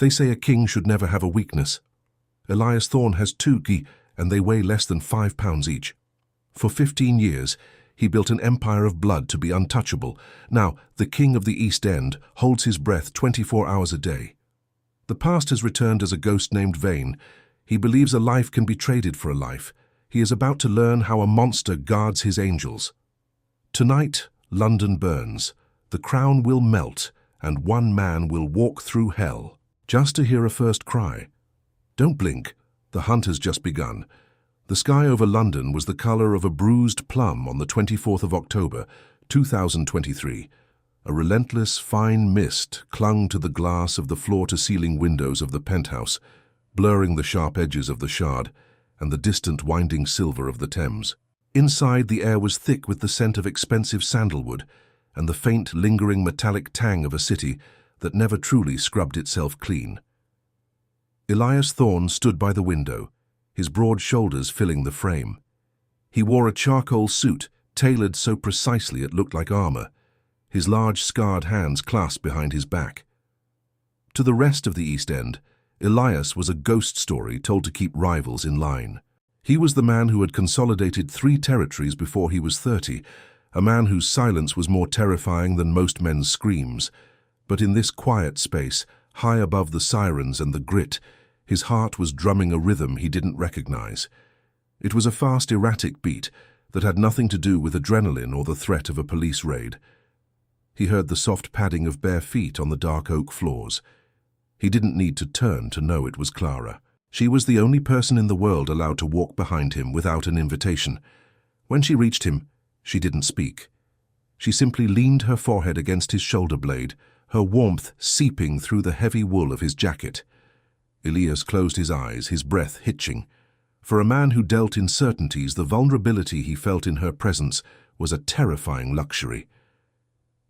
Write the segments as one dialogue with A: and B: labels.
A: They say a king should never have a weakness. Elias Thorne has 2 gi, and they weigh less than 5 pounds each. For 15 years, he built an empire of blood to be untouchable. Now, the king of the East End holds his breath 24 hours a day. The past has returned as a ghost named Vane. He believes a life can be traded for a life. He is about to learn how a monster guards his angels. Tonight, London burns. The crown will melt, and one man will walk through hell, just to hear a first cry. Don't blink. The hunt has just begun. The sky over London was the colour of a bruised plum on the 24th of October, 2023. A relentless, fine mist clung to the glass of the floor-to-ceiling windows of the penthouse, blurring the sharp edges of the Shard and the distant winding silver of the Thames. Inside, the air was thick with the scent of expensive sandalwood and the faint, lingering metallic tang of a city that never truly scrubbed itself clean. Elias Thorne stood by the window, his broad shoulders filling the frame. He wore a charcoal suit, tailored so precisely it looked like armor, his large scarred hands clasped behind his back. To the rest of the East End, Elias was a ghost story told to keep rivals in line. He was the man who had consolidated 3 territories before he was 30, a man whose silence was more terrifying than most men's screams. But in this quiet space, high above the sirens and the grit, his heart was drumming a rhythm he didn't recognize. It was a fast, erratic beat that had nothing to do with adrenaline or the threat of a police raid. He heard the soft padding of bare feet on the dark oak floors. He didn't need to turn to know it was Clara. She was the only person in the world allowed to walk behind him without an invitation. When she reached him, she didn't speak. She simply leaned her forehead against his shoulder blade, her warmth seeping through the heavy wool of his jacket. Elias closed his eyes, his breath hitching. For a man who dealt in certainties, the vulnerability he felt in her presence was a terrifying luxury.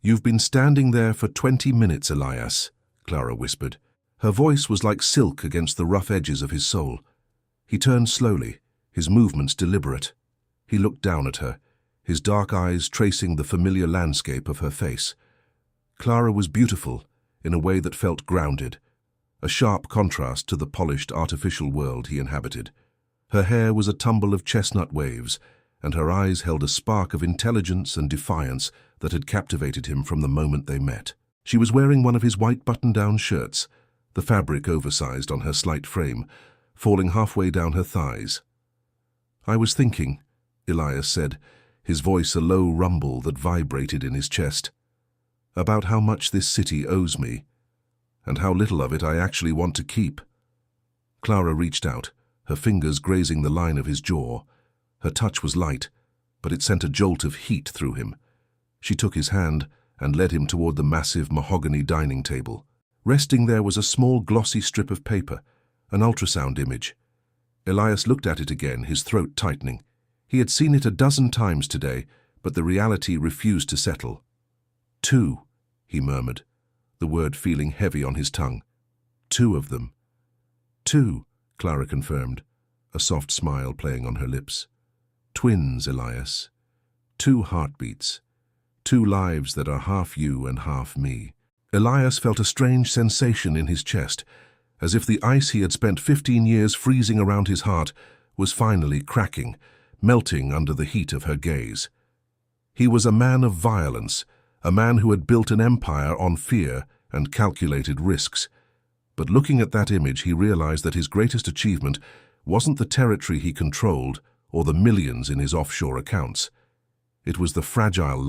A: "You've been standing there for 20 minutes, Elias," Clara whispered. Her voice was like silk against the rough edges of his soul. He turned slowly, his movements deliberate. He looked down at her, his dark eyes tracing the familiar landscape of her face. Clara was beautiful in a way that felt grounded, a sharp contrast to the polished, artificial world he inhabited. Her hair was a tumble of chestnut waves, and her eyes held a spark of intelligence and defiance that had captivated him from the moment they met. She was wearing one of his white button-down shirts, the fabric oversized on her slight frame, falling halfway down her thighs. "I was thinking," Elias said, his voice a low rumble that vibrated in his chest, "about how much this city owes me, and how little of it I actually want to keep." Clara reached out, her fingers grazing the line of his jaw. Her touch was light, but it sent a jolt of heat through him. She took his hand and led him toward the massive mahogany dining table. Resting there was a small glossy strip of paper, an ultrasound image. Elias looked at it again, his throat tightening. He had seen it a dozen times today, but the reality refused to settle. 2, he murmured, the word feeling heavy on his tongue. 2 of them. 2, Clara confirmed, a soft smile playing on her lips. Twins, Elias. 2 heartbeats. 2 lives that are half you and half me. Elias felt a strange sensation in his chest, as if the ice he had spent 15 years freezing around his heart was finally cracking, melting under the heat of her gaze. He was a man of violence, a man who had built an empire on fear and calculated risks. But looking at that image, he realized that his greatest achievement wasn't the territory he controlled or the millions in his offshore accounts. It was the fragile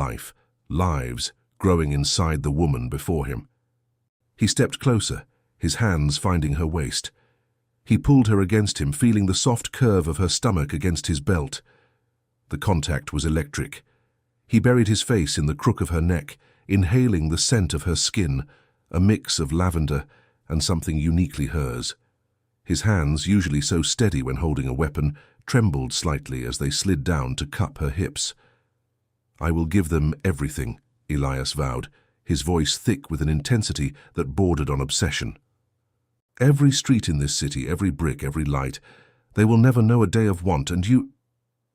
A: lives, growing inside the woman before him. He stepped closer, his hands finding her waist. He pulled her against him, feeling the soft curve of her stomach against his belt. The contact was electric. He buried his face in the crook of her neck, inhaling the scent of her skin, a mix of lavender and something uniquely hers. His hands, usually so steady when holding a weapon, trembled slightly as they slid down to cup her hips. "I will give them everything," Elias vowed, his voice thick with an intensity that bordered on obsession. "Every street in this city, every brick, every light. They will never know a day of want, and you—"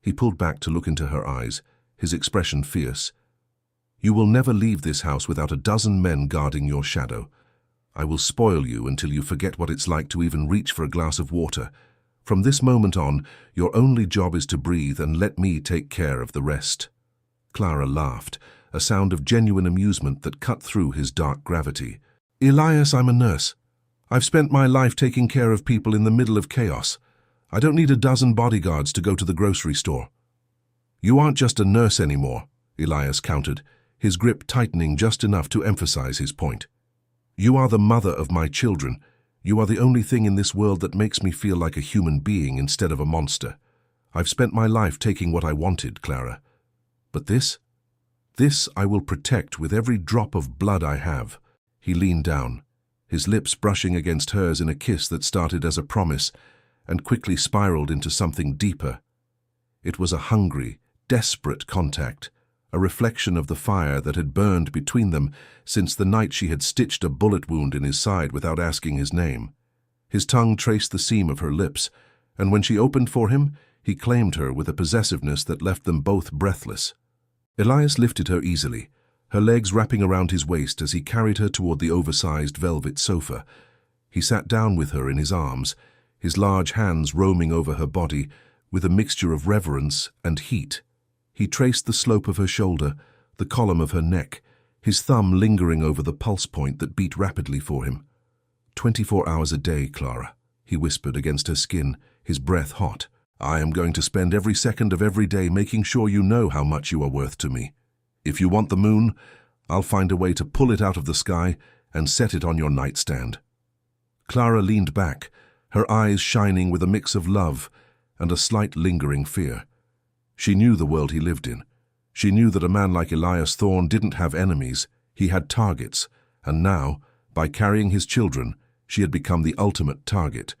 A: He pulled back to look into her eyes, his expression fierce. "You will never leave this house without a dozen men guarding your shadow. I will spoil you until you forget what it's like to even reach for a glass of water. From this moment on, your only job is to breathe and let me take care of the rest." Clara laughed, a sound of genuine amusement that cut through his dark gravity. "Elias, I'm a nurse. I've spent my life taking care of people in the middle of chaos. I don't need a dozen bodyguards to go to the grocery store." "You aren't just a nurse anymore," Elias countered, his grip tightening just enough to emphasize his point. "You are the mother of my children. You are the only thing in this world that makes me feel like a human being instead of a monster. I've spent my life taking what I wanted, Clara. But this I will protect with every drop of blood I have." He leaned down, his lips brushing against hers in a kiss that started as a promise and quickly spiraled into something deeper. It was a hungry, desperate contact, a reflection of the fire that had burned between them since the night she had stitched a bullet wound in his side without asking his name. His tongue traced the seam of her lips, and when she opened for him, he claimed her with a possessiveness that left them both breathless. Elias lifted her easily, her legs wrapping around his waist as he carried her toward the oversized velvet sofa. He sat down with her in his arms, his large hands roaming over her body with a mixture of reverence and heat. He traced the slope of her shoulder, the column of her neck, his thumb lingering over the pulse point that beat rapidly for him. 24 hours a day, Clara," he whispered against her skin, his breath hot. "I am going to spend every second of every day making sure you know how much you are worth to me. If you want the moon, I'll find a way to pull it out of the sky and set it on your nightstand." Clara leaned back, her eyes shining with a mix of love and a slight lingering fear. She knew the world he lived in. She knew that a man like Elias Thorne didn't have enemies, he had targets, and now, by carrying his children, she had become the ultimate target.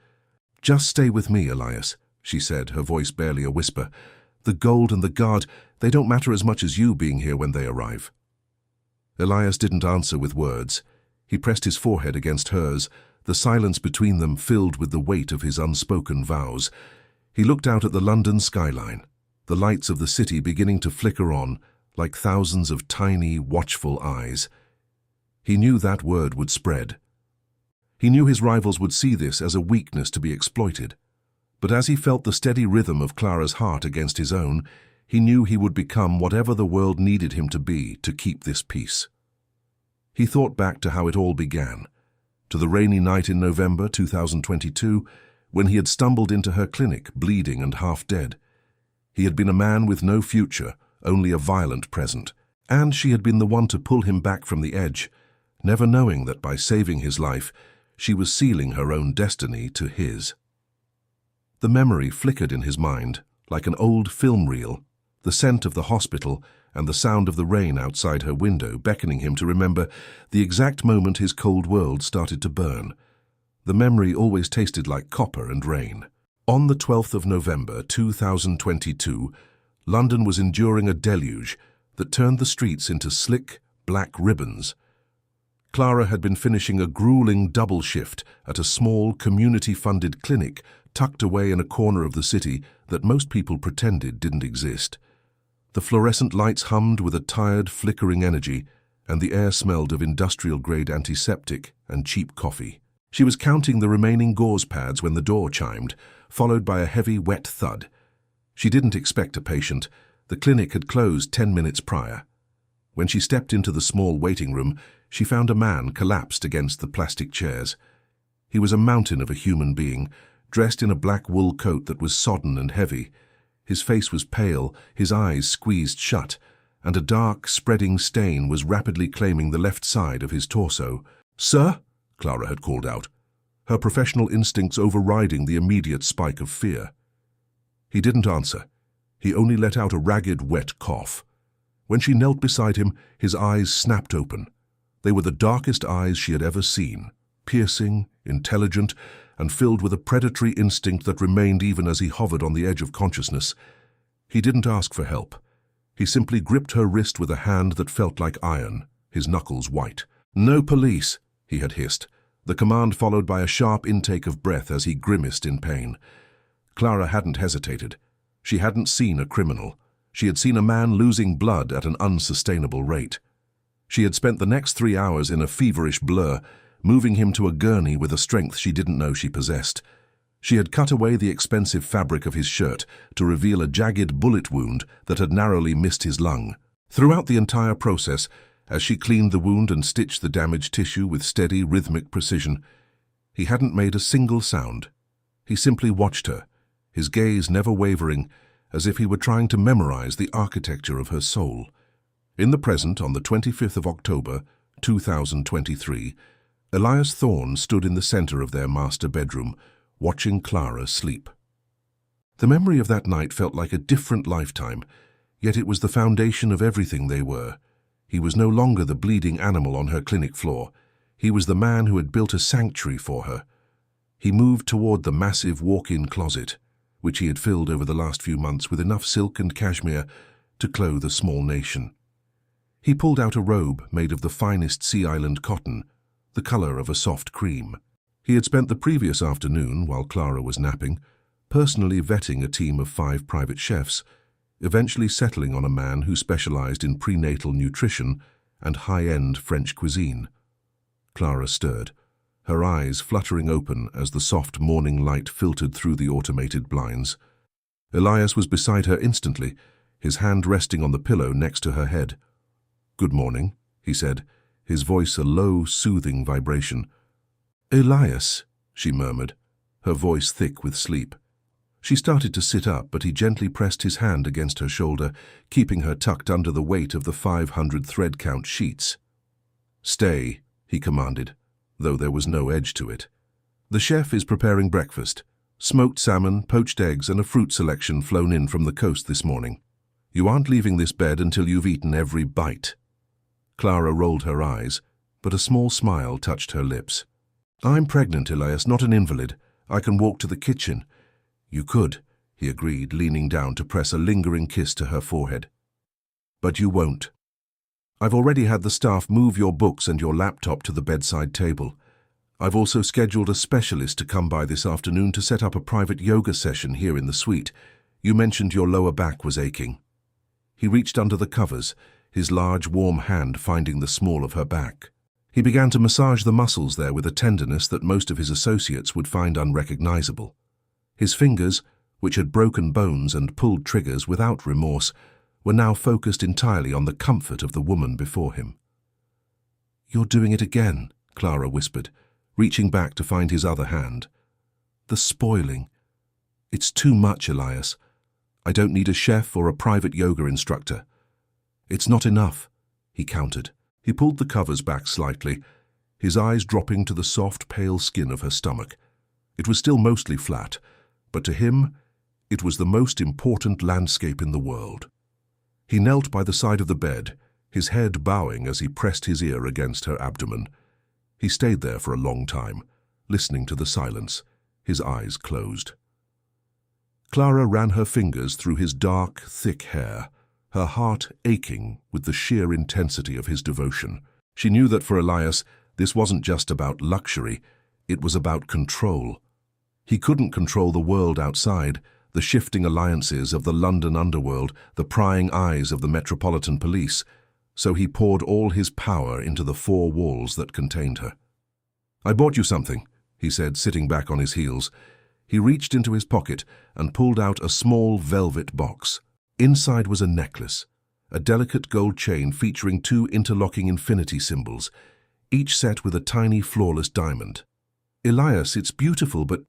A: "Just stay with me, Elias," she said, her voice barely a whisper. "The gold and the guard, they don't matter as much as you being here when they arrive." Elias didn't answer with words. He pressed his forehead against hers, the silence between them filled with the weight of his unspoken vows. He looked out at the London skyline, the lights of the city beginning to flicker on like thousands of tiny, watchful eyes. He knew that word would spread. He knew his rivals would see this as a weakness to be exploited. But as he felt the steady rhythm of Clara's heart against his own, he knew he would become whatever the world needed him to be to keep this peace. He thought back to how it all began, to the rainy night in November 2022, when he had stumbled into her clinic, bleeding and half dead. He had been a man with no future, only a violent present, and she had been the one to pull him back from the edge, never knowing that by saving his life, she was sealing her own destiny to his. The memory flickered in his mind, like an old film reel, the scent of the hospital and the sound of the rain outside her window beckoning him to remember the exact moment his cold world started to burn. The memory always tasted like copper and rain. On the 12th of November 2022, London was enduring a deluge that turned the streets into slick, black ribbons. Clara had been finishing a grueling double shift at a small, community-funded clinic tucked away in a corner of the city that most people pretended didn't exist. The fluorescent lights hummed with a tired, flickering energy, and the air smelled of industrial-grade antiseptic and cheap coffee. She was counting the remaining gauze pads when the door chimed, followed by a heavy, wet thud. She didn't expect a patient. The clinic had closed 10 minutes prior. When she stepped into the small waiting room, she found a man collapsed against the plastic chairs. He was a mountain of a human being, dressed in a black wool coat that was sodden and heavy. His face was pale, his eyes squeezed shut, and a dark, spreading stain was rapidly claiming the left side of his torso. "Sir?" Clara had called out, her professional instincts overriding the immediate spike of fear. He didn't answer. He only let out a ragged, wet cough. When she knelt beside him, his eyes snapped open. They were the darkest eyes she had ever seen, piercing, intelligent, and filled with a predatory instinct that remained even as he hovered on the edge of consciousness. He didn't ask for help. He simply gripped her wrist with a hand that felt like iron, his knuckles white. "No police," he had hissed, the command followed by a sharp intake of breath as he grimaced in pain. Clara hadn't hesitated. She hadn't seen a criminal. She had seen a man losing blood at an unsustainable rate. She had spent the next 3 hours in a feverish blur, moving him to a gurney with a strength she didn't know she possessed. She had cut away the expensive fabric of his shirt to reveal a jagged bullet wound that had narrowly missed his lung. Throughout the entire process, as she cleaned the wound and stitched the damaged tissue with steady, rhythmic precision, he hadn't made a single sound. He simply watched her, his gaze never wavering, as if he were trying to memorize the architecture of her soul. In the present, on the 25th of October, 2023, Elias Thorne stood in the center of their master bedroom, watching Clara sleep. The memory of that night felt like a different lifetime, yet it was the foundation of everything they were. He was no longer the bleeding animal on her clinic floor. He was the man who had built a sanctuary for her. He moved toward the massive walk-in closet, which he had filled over the last few months with enough silk and cashmere to clothe a small nation. He pulled out a robe made of the finest Sea Island cotton, the color of a soft cream. He had spent the previous afternoon, while Clara was napping, personally vetting a team of 5 private chefs, eventually settling on a man who specialized in prenatal nutrition and high-end French cuisine. Clara stirred, her eyes fluttering open as the soft morning light filtered through the automated blinds. Elias was beside her instantly, his hand resting on the pillow next to her head. "Good morning," he said, his voice a low, soothing vibration. "Elias," she murmured, her voice thick with sleep. She started to sit up, but he gently pressed his hand against her shoulder, keeping her tucked under the weight of the 500 thread-count sheets. "Stay," he commanded, though there was no edge to it. "The chef is preparing breakfast. Smoked salmon, poached eggs, and a fruit selection flown in from the coast this morning. You aren't leaving this bed until you've eaten every bite." Clara rolled her eyes, but a small smile touched her lips. "I'm pregnant, Elias, not an invalid. I can walk to the kitchen." "You could," he agreed, leaning down to press a lingering kiss to her forehead. "But you won't. I've already had the staff move your books and your laptop to the bedside table. I've also scheduled a specialist to come by this afternoon to set up a private yoga session here in the suite. You mentioned your lower back was aching." He reached under the covers, his large, warm hand finding the small of her back. He began to massage the muscles there with a tenderness that most of his associates would find unrecognizable. His fingers, which had broken bones and pulled triggers without remorse, were now focused entirely on the comfort of the woman before him. "You're doing it again," Clara whispered, reaching back to find his other hand. "The spoiling. It's too much, Elias. I don't need a chef or a private yoga instructor." "It's not enough," he countered. He pulled the covers back slightly, his eyes dropping to the soft, pale skin of her stomach. It was still mostly flat, but to him, it was the most important landscape in the world. He knelt by the side of the bed, his head bowing as he pressed his ear against her abdomen. He stayed there for a long time, listening to the silence, his eyes closed. Clara ran her fingers through his dark, thick hair, her heart aching with the sheer intensity of his devotion. She knew that for Elias, this wasn't just about luxury, it was about control. He couldn't control the world outside, the shifting alliances of the London underworld, the prying eyes of the Metropolitan Police, so he poured all his power into the 4 walls that contained her. "I bought you something," he said, sitting back on his heels. He reached into his pocket and pulled out a small velvet box. Inside was a necklace, a delicate gold chain featuring 2 interlocking infinity symbols, each set with a tiny flawless diamond. "Elias, it's beautiful, but—"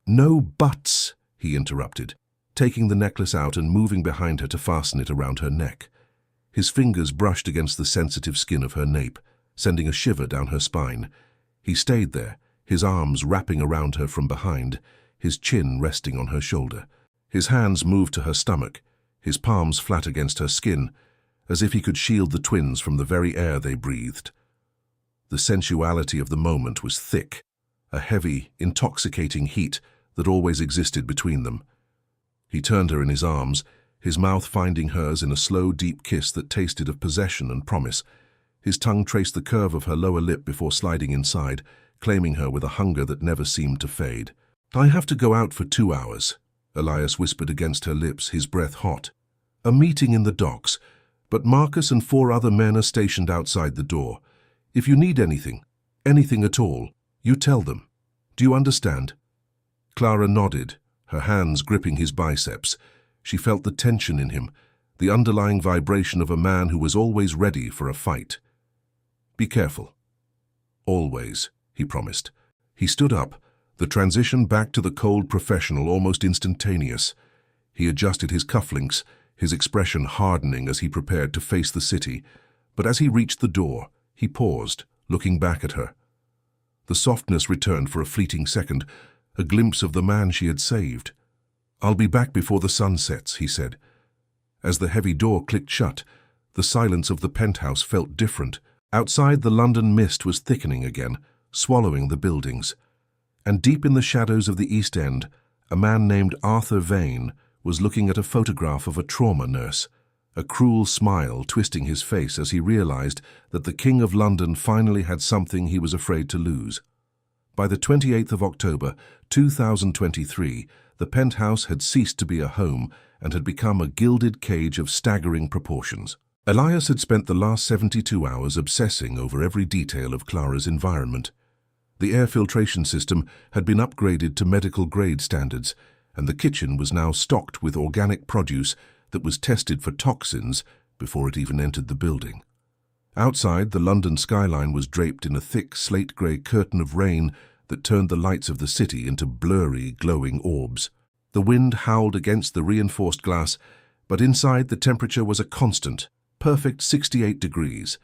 A: "No buts," he interrupted, taking the necklace out and moving behind her to fasten it around her neck. His fingers brushed against the sensitive skin of her nape, sending a shiver down her spine. He stayed there, his arms wrapping around her from behind, his chin resting on her shoulder. His hands moved to her stomach, his palms flat against her skin, as if he could shield the twins from the very air they breathed. The sensuality of the moment was thick, a heavy, intoxicating heat that always existed between them. He turned her in his arms, his mouth finding hers in a slow, deep kiss that tasted of possession and promise. His tongue traced the curve of her lower lip before sliding inside, claiming her with a hunger that never seemed to fade. "I have to go out for 2 hours," Elias whispered against her lips, his breath hot. "A meeting in the docks, but Marcus and 4 other men are stationed outside the door. If you need anything, Anything at all. You tell them. Do you understand? Clara nodded, her hands gripping his biceps. She felt the tension in him, the underlying vibration of a man who was always ready for a fight. Be careful. Always, he promised. He stood up, the transition back to the cold professional almost instantaneous. He adjusted his cufflinks, his expression hardening as he prepared to face the city. But as he reached the door, he paused, looking back at her. The softness returned for a fleeting second, a glimpse of the man she had saved. "I'll be back before the sun sets," he said. As the heavy door clicked shut, the silence of the penthouse felt different. Outside, the London mist was thickening again, swallowing the buildings. And deep in the shadows of the East End, a man named Arthur Vane was looking at a photograph of a trauma nurse, a cruel smile twisting his face as he realized that the King of London finally had something he was afraid to lose. By the 28th of October, 2023, the penthouse had ceased to be a home and had become a gilded cage of staggering proportions. Elias had spent the last 72 hours obsessing over every detail of Clara's environment. The air filtration system had been upgraded to medical-grade standards, and the kitchen was now stocked with organic produce that was tested for toxins before it even entered the building. Outside, the London skyline was draped in a thick slate-grey curtain of rain that turned the lights of the city into blurry, glowing orbs. The wind howled against the reinforced glass, but inside the temperature was a constant, perfect 68 degrees.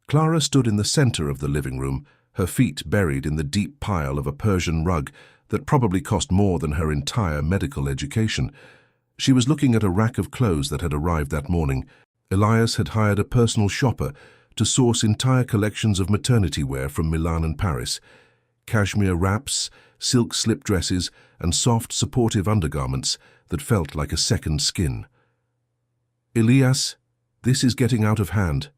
A: Clara stood in the center of the living room, her feet buried in the deep pile of a Persian rug that probably cost more than her entire medical education. She was looking at a rack of clothes that had arrived that morning. Elias had hired a personal shopper to source entire collections of maternity wear from Milan and Paris. Cashmere wraps, silk slip dresses, and soft, supportive undergarments that felt like a second skin. "Elias, this is getting out of hand,"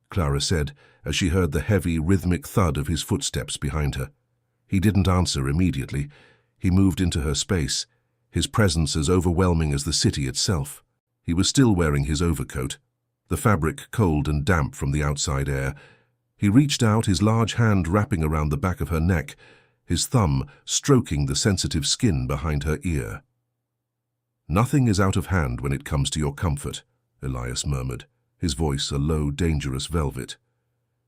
A: Clara said as she heard the heavy, rhythmic thud of his footsteps behind her. He didn't answer immediately. He moved into her space, his presence as overwhelming as the city itself. He was still wearing his overcoat, the fabric cold and damp from the outside air. He reached out, his large hand wrapping around the back of her neck, his thumb stroking the sensitive skin behind her ear. "Nothing is out of hand when it comes to your comfort," Elias murmured, his voice a low, dangerous velvet.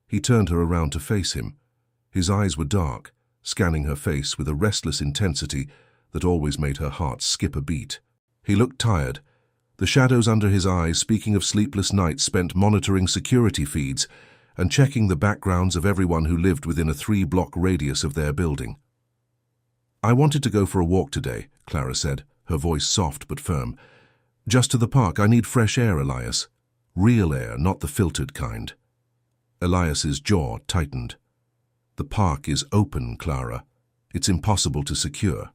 A: He turned her around to face him. His eyes were dark, scanning her face with a restless intensity that always made her heart skip a beat. He looked tired, the shadows under his eyes speaking of sleepless nights spent monitoring security feeds and checking the backgrounds of everyone who lived within a 3-block radius of their building. "I wanted to go for a walk today," Clara said, her voice soft but firm. "Just to the park. I need fresh air, Elias. Real air, not the filtered kind." Elias's jaw tightened. "The park is open, Clara. It's impossible to secure.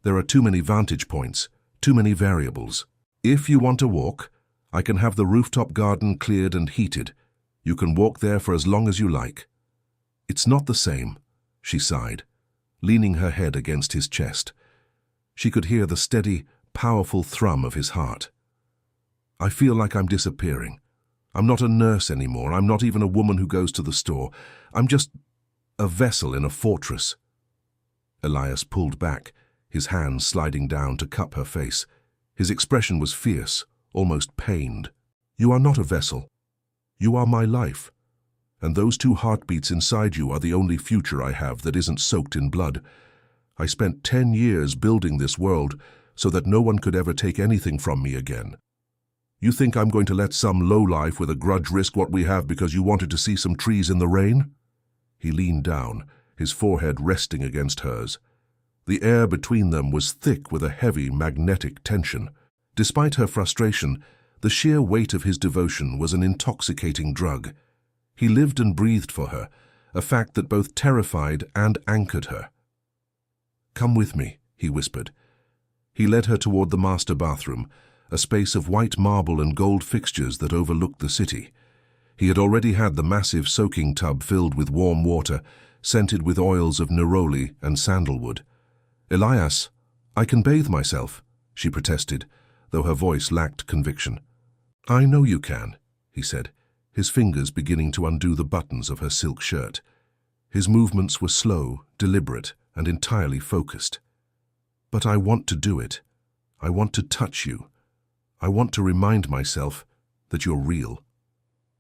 A: There are too many vantage points, too many variables. If you want to walk, I can have the rooftop garden cleared and heated. You can walk there for as long as you like." "It's not the same," she sighed, leaning her head against his chest. She could hear the steady, powerful thrum of his heart. "I feel like I'm disappearing. I'm not a nurse anymore. I'm not even a woman who goes to the store. I'm just a vessel in a fortress." Elias pulled back, his hands sliding down to cup her face. His expression was fierce, almost pained. "You are not a vessel. You are my life. And those 2 heartbeats inside you are the only future I have that isn't soaked in blood. I spent 10 years building this world so that no one could ever take anything from me again. You think I'm going to let some lowlife with a grudge risk what we have because you wanted to see some trees in the rain?" He leaned down, his forehead resting against hers. The air between them was thick with a heavy magnetic tension. Despite her frustration, the sheer weight of his devotion was an intoxicating drug. He lived and breathed for her, a fact that both terrified and anchored her. "Come with me," he whispered. He led her toward the master bathroom, a space of white marble and gold fixtures that overlooked the city. He had already had the massive soaking tub filled with warm water, scented with oils of neroli and sandalwood. "Elias, I can bathe myself," she protested, though her voice lacked conviction. "I know you can," he said, his fingers beginning to undo the buttons of her silk shirt. His movements were slow, deliberate, and entirely focused. "But I want to do it. I want to touch you. I want to remind myself that you're real."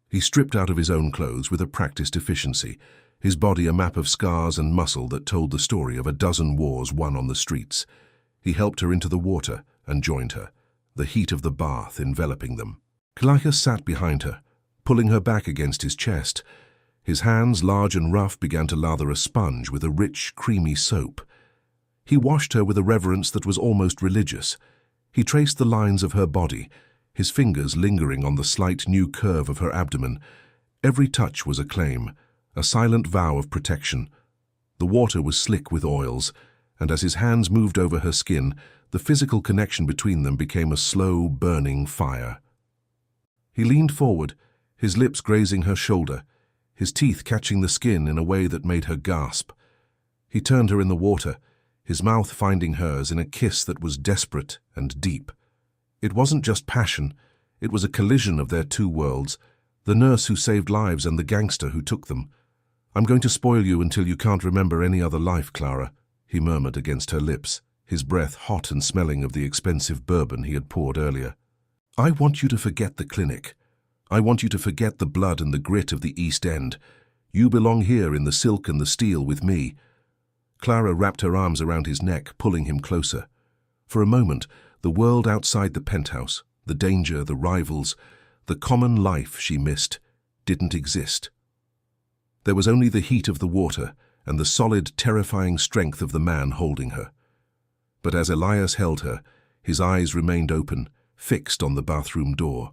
A: He stripped out of his own clothes with a practiced efficiency, his body a map of scars and muscle that told the story of a dozen wars won on the streets. He helped her into the water and joined her, the heat of the bath enveloping them. Elias sat behind her, pulling her back against his chest. His hands, large and rough, began to lather a sponge with a rich, creamy soap. He washed her with a reverence that was almost religious. He traced the lines of her body, his fingers lingering on the slight new curve of her abdomen. Every touch was a claim, a silent vow of protection. The water was slick with oils, and as his hands moved over her skin, the physical connection between them became a slow, burning fire. He leaned forward, his lips grazing her shoulder, his teeth catching the skin in a way that made her gasp. He turned her in the water, his mouth finding hers in a kiss that was desperate and deep. It wasn't just passion, it was a collision of their two worlds, the nurse who saved lives and the gangster who took them. "I'm going to spoil you until you can't remember any other life, Clara," he murmured against her lips, his breath hot and smelling of the expensive bourbon he had poured earlier. "I want you to forget the clinic. I want you to forget the blood and the grit of the East End. You belong here in the silk and the steel with me." Clara wrapped her arms around his neck, pulling him closer. For a moment, the world outside the penthouse, the danger, the rivals, the common life she missed, didn't exist. There was only the heat of the water and the solid, terrifying strength of the man holding her. But as Elias held her, his eyes remained open, fixed on the bathroom door.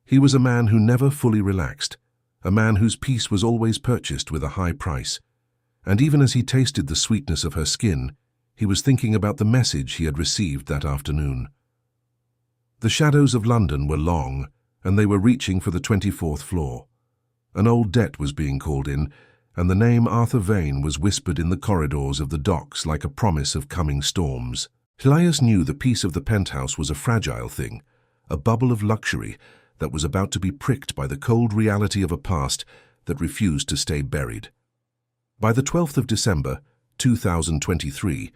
A: He was a man who never fully relaxed, a man whose peace was always purchased with a high price. And even as he tasted the sweetness of her skin, he was thinking about the message he had received that afternoon. The shadows of London were long, and they were reaching for the 24th floor. An old debt was being called in, and the name Arthur Vane was whispered in the corridors of the docks like a promise of coming storms. Elias knew the peace of the penthouse was a fragile thing, a bubble of luxury that was about to be pricked by the cold reality of a past that refused to stay buried. By the 12th of December, 2023,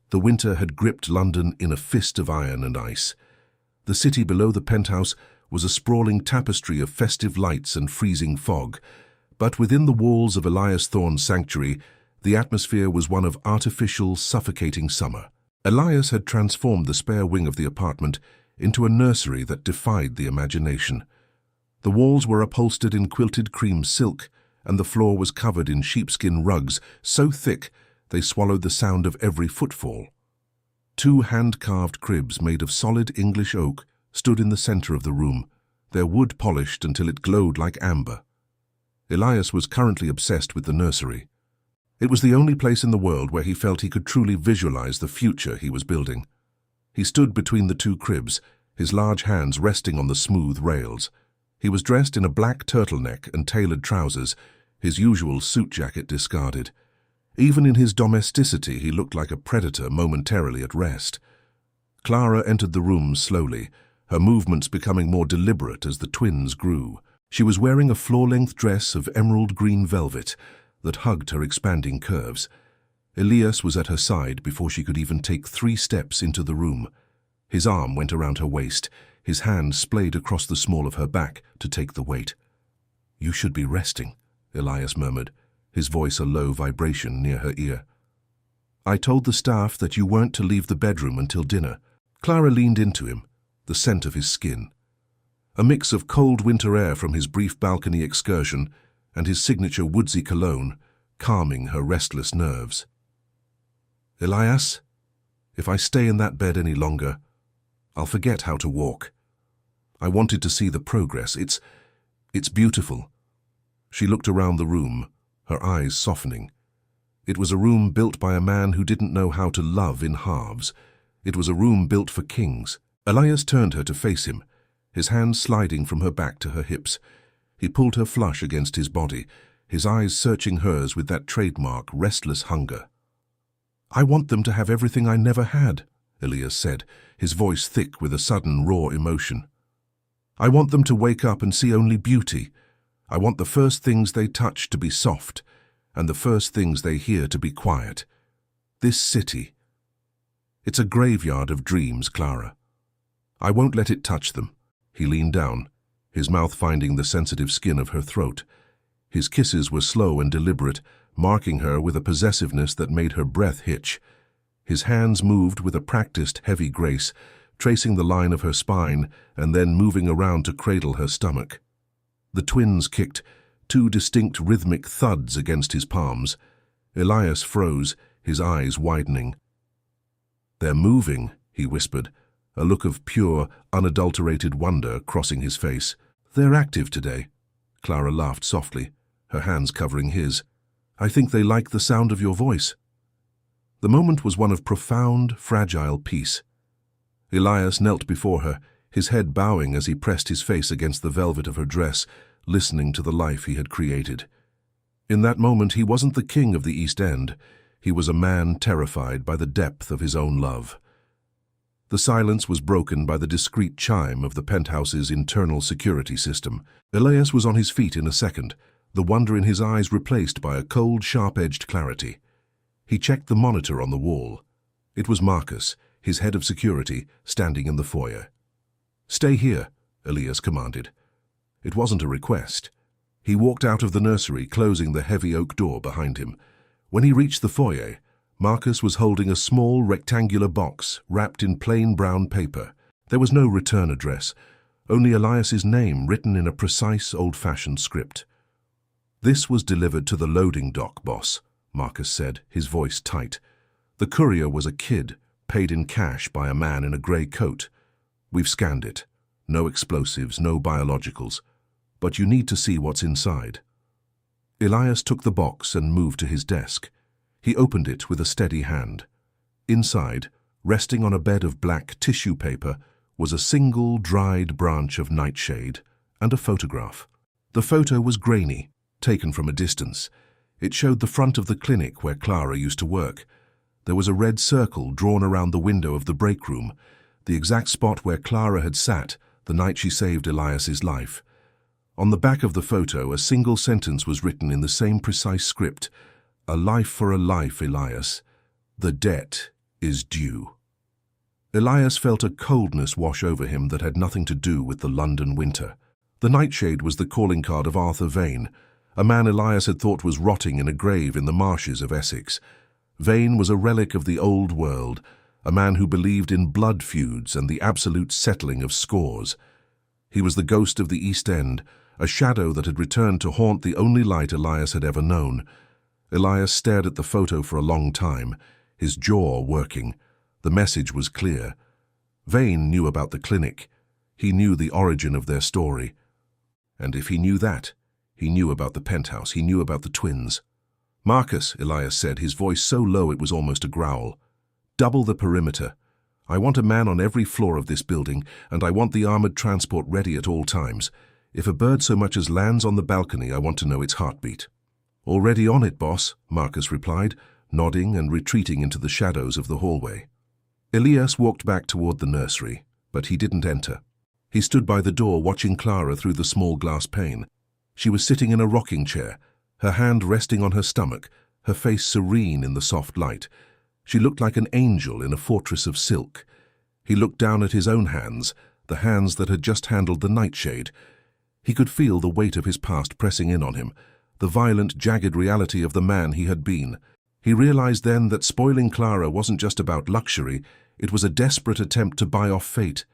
A: the winter had gripped London in a fist of iron and ice. The city below the penthouse was a sprawling tapestry of festive lights and freezing fog, but within the walls of Elias Thorne's sanctuary, the atmosphere was one of artificial, suffocating summer. Elias had transformed the spare wing of the apartment into a nursery that defied the imagination. The walls were upholstered in quilted cream silk, and the floor was covered in sheepskin rugs so thick they swallowed the sound of every footfall. Two hand-carved cribs made of solid English oak stood in the center of the room, their wood polished until it glowed like amber. Elias was currently obsessed with the nursery. It was the only place in the world where he felt he could truly visualize the future he was building. He stood between the two cribs, his large hands resting on the smooth rails. He was dressed in a black turtleneck and tailored trousers, his usual suit jacket discarded. Even in his domesticity, he looked like a predator momentarily at rest. Clara entered the room slowly, her movements becoming more deliberate as the twins grew. She was wearing a floor-length dress of emerald green velvet that hugged her expanding curves. Elias was at her side before she could even take 3 steps into the room. His arm went around her waist, his hand splayed across the small of her back to take the weight. "You should be resting," Elias murmured, his voice a low vibration near her ear. "I told the staff that you weren't to leave the bedroom until dinner." Clara leaned into him, the scent of his skin. A mix of cold winter air from his brief balcony excursion and his signature woodsy cologne, calming her restless nerves. "Elias, if I stay in that bed any longer, I'll forget how to walk. I wanted to see the progress. It's beautiful." She looked around the room, her eyes softening. It was a room built by a man who didn't know how to love in halves. It was a room built for kings. Elias turned her to face him, his hands sliding from her back to her hips. He pulled her flush against his body, his eyes searching hers with that trademark restless hunger. "I want them to have everything I never had," Elias said, his voice thick with a sudden raw emotion. "I want them to wake up and see only beauty. I want the first things they touch to be soft, and the first things they hear to be quiet. This city. It's a graveyard of dreams, Clara. I won't let it touch them. He leaned down, his mouth finding the sensitive skin of her throat. His kisses were slow and deliberate, marking her with a possessiveness that made her breath hitch. His hands moved with a practiced, heavy grace, tracing the line of her spine and then moving around to cradle her stomach. The twins kicked, two distinct rhythmic thuds against his palms. Elias froze, his eyes widening. "They're moving," he whispered, a look of pure, unadulterated wonder crossing his face. "They're active today." Clara laughed softly, her hands covering his. "I think they like the sound of your voice." The moment was one of profound, fragile peace. Elias knelt before her, his head bowing as he pressed his face against the velvet of her dress, listening to the life he had created. In that moment, he wasn't the king of the East End. He was a man terrified by the depth of his own love. The silence was broken by the discreet chime of the penthouse's internal security system. Elias was on his feet in a second, the wonder in his eyes replaced by a cold, sharp-edged clarity. He checked the monitor on the wall. It was Marcus, his head of security, standing in the foyer. "Stay here," Elias commanded. It wasn't a request. He walked out of the nursery, closing the heavy oak door behind him. When he reached the foyer, Marcus was holding a small rectangular box wrapped in plain brown paper. There was no return address, only Elias's name written in a precise old-fashioned script. "This was delivered to the loading dock, boss," Marcus said, his voice tight. "The courier was a kid, paid in cash by a man in a grey coat. We've scanned it. No explosives, no biologicals. But you need to see what's inside." Elias took the box and moved to his desk. He opened it with a steady hand. Inside, resting on a bed of black tissue paper, was a single dried branch of nightshade and a photograph. The photo was grainy, taken from a distance. It showed the front of the clinic where Clara used to work. There was a red circle drawn around the window of the break room, the exact spot where Clara had sat the night she saved Elias's life. On the back of the photo, a single sentence was written in the same precise script: "A life for a life, Elias. The debt is due." Elias felt a coldness wash over him that had nothing to do with the London winter. The nightshade was the calling card of Arthur Vane, a man Elias had thought was rotting in a grave in the marshes of Essex. Vane was a relic of the old world, a man who believed in blood feuds and the absolute settling of scores. He was the ghost of the East End, a shadow that had returned to haunt the only light Elias had ever known. Elias stared at the photo for a long time, his jaw working. The message was clear. Vane knew about the clinic. He knew the origin of their story. And if he knew that, he knew about the penthouse, he knew about the twins. "Marcus," Elias said, his voice so low it was almost a growl. "Double the perimeter. I want a man on every floor of this building, and I want the armored transport ready at all times. If a bird so much as lands on the balcony, I want to know its heartbeat." "Already on it, boss," Marcus replied, nodding and retreating into the shadows of the hallway. Elias walked back toward the nursery, but he didn't enter. He stood by the door watching Clara through the small glass pane. She was sitting in a rocking chair, her hand resting on her stomach, her face serene in the soft light. She looked like an angel in a fortress of silk. He looked down at his own hands, the hands that had just handled the nightshade. He could feel the weight of his past pressing in on him, the violent, jagged reality of the man he had been. He realized then that spoiling Clara wasn't just about luxury, it was a desperate attempt to buy off fate.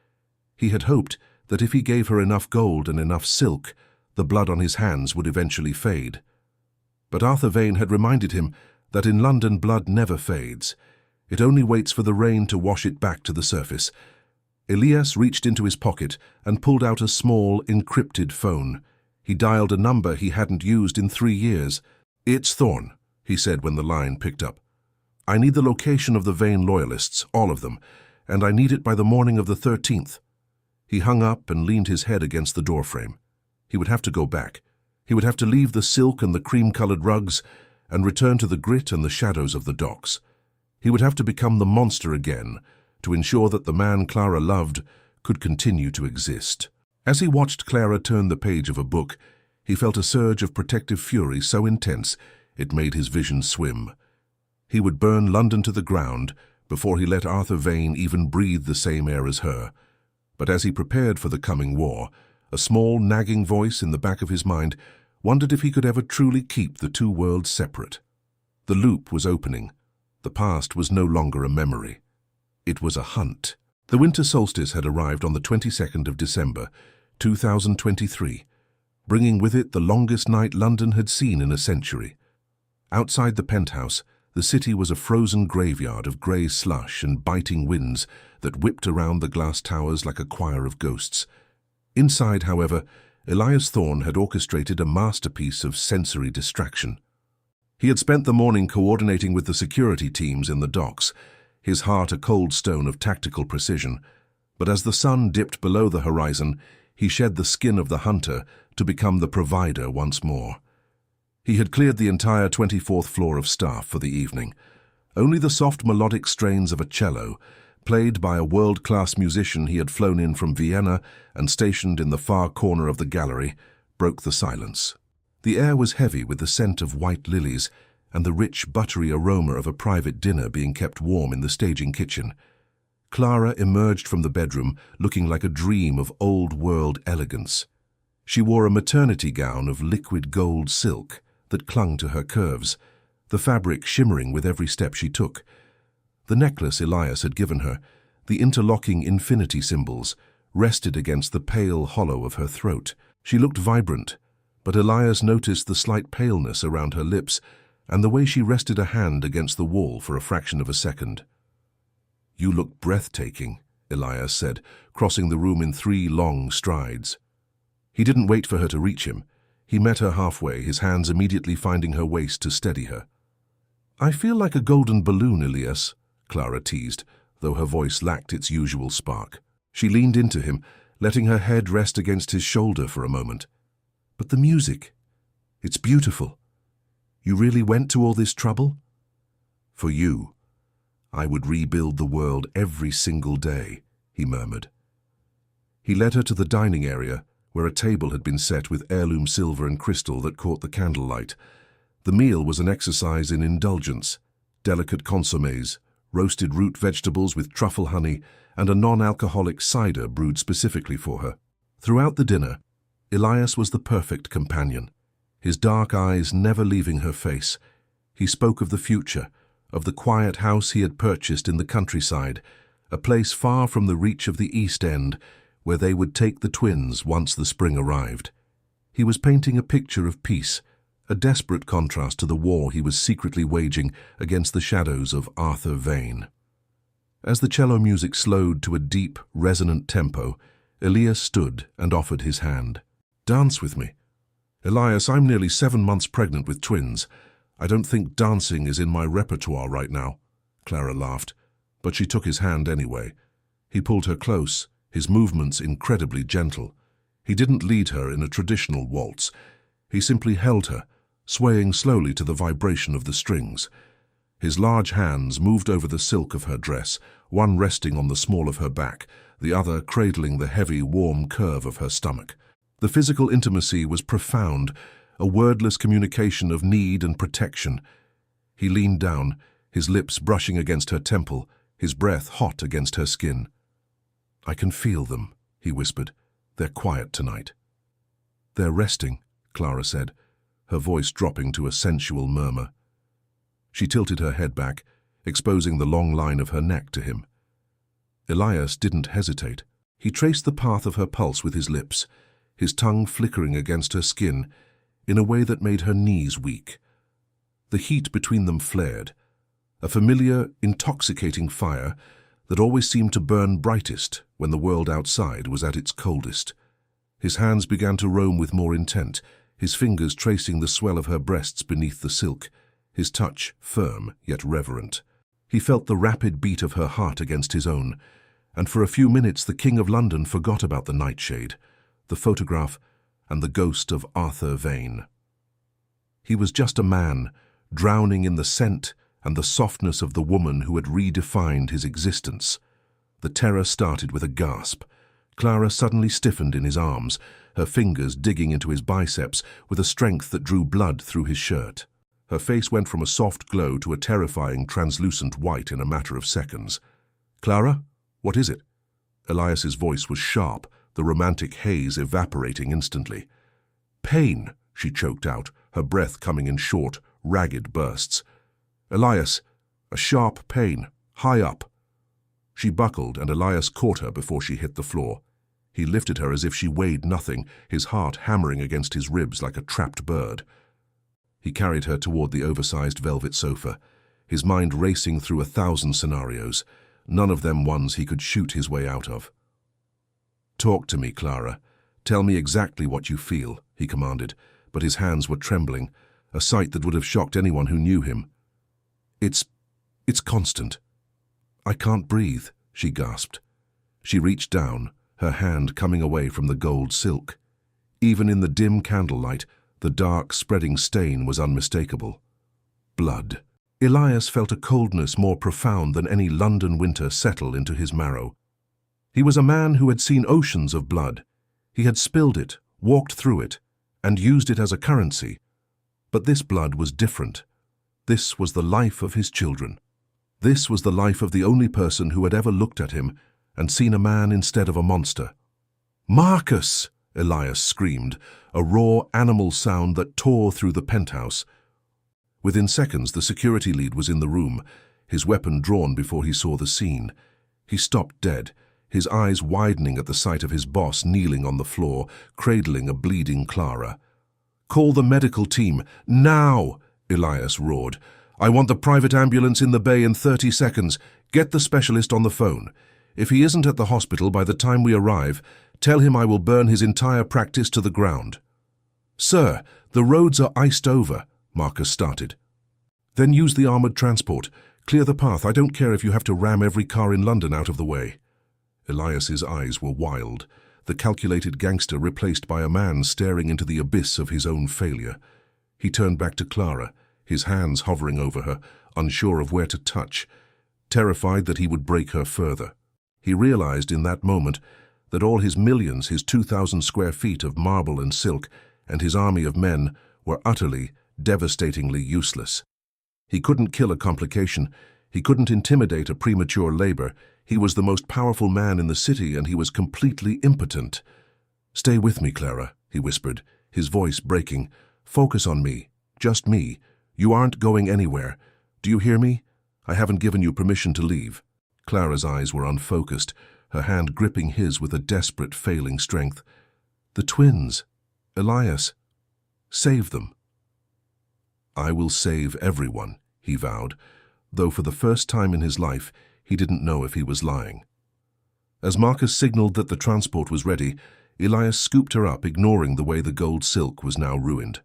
A: He had hoped that if he gave her enough gold and enough silk, the blood on his hands would eventually fade. But Arthur Vane had reminded him that in London blood never fades. It only waits for the rain to wash it back to the surface. Elias reached into his pocket and pulled out a small, encrypted phone. He dialed a number he hadn't used in 3 years. "It's Thorne," he said when the line picked up. "I need the location of the Vane loyalists, all of them, and I need it by the morning of the 13th. He hung up and leaned his head against the doorframe. He would have to go back. He would have to leave the silk and the cream-colored rugs and return to the grit and the shadows of the docks. He would have to become the monster again to ensure that the man Clara loved could continue to exist. As he watched Clara turn the page of a book, he felt a surge of protective fury so intense It made his vision swim. He would burn London to the ground before he let Arthur Vane even breathe the same air as her. But as he prepared for the coming war, a small, nagging voice in the back of his mind wondered if he could ever truly keep the two worlds separate. The loop was opening. The past was no longer a memory. It was a hunt. The winter solstice had arrived on the 22nd of December, 2023, bringing with it the longest night London had seen in a century. Outside the penthouse, the city was a frozen graveyard of grey slush and biting winds that whipped around the glass towers like a choir of ghosts. Inside, however, Elias Thorne had orchestrated a masterpiece of sensory distraction. He had spent the morning coordinating with the security teams in the docks, his heart a cold stone of tactical precision. But as the sun dipped below the horizon, he shed the skin of the hunter to become the provider once more. He had cleared the entire 24th floor of staff for the evening. Only the soft melodic strains of a cello, played by a world-class musician he had flown in from Vienna and stationed in the far corner of the gallery, broke the silence. The air was heavy with the scent of white lilies and the rich, buttery aroma of a private dinner being kept warm in the staging kitchen. Clara emerged from the bedroom looking like a dream of old-world elegance. She wore a maternity gown of liquid gold silk that clung to her curves, the fabric shimmering with every step she took. The necklace Elias had given her, the interlocking infinity symbols, rested against the pale hollow of her throat. She looked vibrant, but Elias noticed the slight paleness around her lips and the way she rested a hand against the wall for a fraction of a second. "You look breathtaking," Elias said, crossing the room in 3 long strides. He didn't wait for her to reach him. He met her halfway, his hands immediately finding her waist to steady her. "I feel like a golden balloon, Elias," Clara teased, though her voice lacked its usual spark. She leaned into him, letting her head rest against his shoulder for a moment. "But the music, it's beautiful. You really went to all this trouble?" "For you, I would rebuild the world every single day," he murmured. He led her to the dining area, where a table had been set with heirloom silver and crystal that caught the candlelight. The meal was an exercise in indulgence: delicate consommes, roasted root vegetables with truffle honey, and a non-alcoholic cider brewed specifically for her. Throughout the dinner, Elias was the perfect companion, his dark eyes never leaving her face. He spoke of the future, of the quiet house he had purchased in the countryside, a place far from the reach of the East End, where they would take the twins once the spring arrived. He was painting a picture of peace, a desperate contrast to the war he was secretly waging against the shadows of Arthur Vane. As the cello music slowed to a deep, resonant tempo, Elias stood and offered his hand. "Dance with me." "Elias, I'm nearly 7 months pregnant with twins. I don't think dancing is in my repertoire right now," Clara laughed, but she took his hand anyway. He pulled her close, his movements incredibly gentle. He didn't lead her in a traditional waltz. He simply held her, swaying slowly to the vibration of the strings. His large hands moved over the silk of her dress, one resting on the small of her back, the other cradling the heavy, warm curve of her stomach. The physical intimacy was profound, a wordless communication of need and protection. He leaned down, his lips brushing against her temple, his breath hot against her skin. "I can feel them," he whispered. "They're quiet tonight." "They're resting," Clara said, her voice dropping to a sensual murmur. She tilted her head back, exposing the long line of her neck to him. Elias didn't hesitate. He traced the path of her pulse with his lips, his tongue flickering against her skin in a way that made her knees weak. The heat between them flared, a familiar, intoxicating fire that always seemed to burn brightest when the world outside was at its coldest. His hands began to roam with more intent, his fingers tracing the swell of her breasts beneath the silk, his touch firm yet reverent. He felt the rapid beat of her heart against his own, and for a few minutes the King of London forgot about the nightshade, the photograph, and the ghost of Arthur Vane. He was just a man, drowning in the scent and the softness of the woman who had redefined his existence. The terror started with a gasp. Clara suddenly stiffened in his arms, her fingers digging into his biceps with a strength that drew blood through his shirt. Her face went from a soft glow to a terrifying, translucent white in a matter of seconds. "Clara, what is it?" Elias's voice was sharp, the romantic haze evaporating instantly. "Pain," she choked out, her breath coming in short, ragged bursts. "Elias, a sharp pain, high up." She buckled, and Elias caught her before she hit the floor. He lifted her as if she weighed nothing, his heart hammering against his ribs like a trapped bird. He carried her toward the oversized velvet sofa, his mind racing through 1,000 scenarios, none of them ones he could shoot his way out of. "Talk to me, Clara. Tell me exactly what you feel," he commanded, but his hands were trembling, a sight that would have shocked anyone who knew him. It's constant. I can't breathe," she gasped. She reached down, her hand coming away from the gold silk. Even in the dim candlelight, the dark, spreading stain was unmistakable. Blood. Elias felt a coldness more profound than any London winter settle into his marrow. He was a man who had seen oceans of blood. He had spilled it, walked through it, and used it as a currency. But this blood was different. This was the life of his children. This was the life of the only person who had ever looked at him and seen a man instead of a monster. "Marcus!" Elias screamed, a raw animal sound that tore through the penthouse. Within seconds, the security lead was in the room, his weapon drawn before he saw the scene. He stopped dead, his eyes widening at the sight of his boss kneeling on the floor, cradling a bleeding Clara. "Call the medical team, now!" Elias roared. "I want the private ambulance in the bay in 30 seconds. Get the specialist on the phone. If he isn't at the hospital by the time we arrive, tell him I will burn his entire practice to the ground." "Sir, the roads are iced over," Marcus started. "Then use the armored transport. Clear the path. I don't care if you have to ram every car in London out of the way." Elias's eyes were wild, the calculated gangster replaced by a man staring into the abyss of his own failure. He turned back to Clara, his hands hovering over her, unsure of where to touch, terrified that he would break her further. He realized in that moment that all his millions, his 2,000 square feet of marble and silk, and his army of men were utterly, devastatingly useless. He couldn't kill a complication. He couldn't intimidate a premature labor. He was the most powerful man in the city, and he was completely impotent. "Stay with me, Clara," he whispered, his voice breaking. "Focus on me. Just me. You aren't going anywhere. Do you hear me? I haven't given you permission to leave." Clara's eyes were unfocused, her hand gripping his with a desperate, failing strength. "The twins. Elias. Save them." "I will save everyone," he vowed, though for the first time in his life he didn't know if he was lying. As Marcus signaled that the transport was ready, Elias scooped her up, ignoring the way the gold silk was now ruined.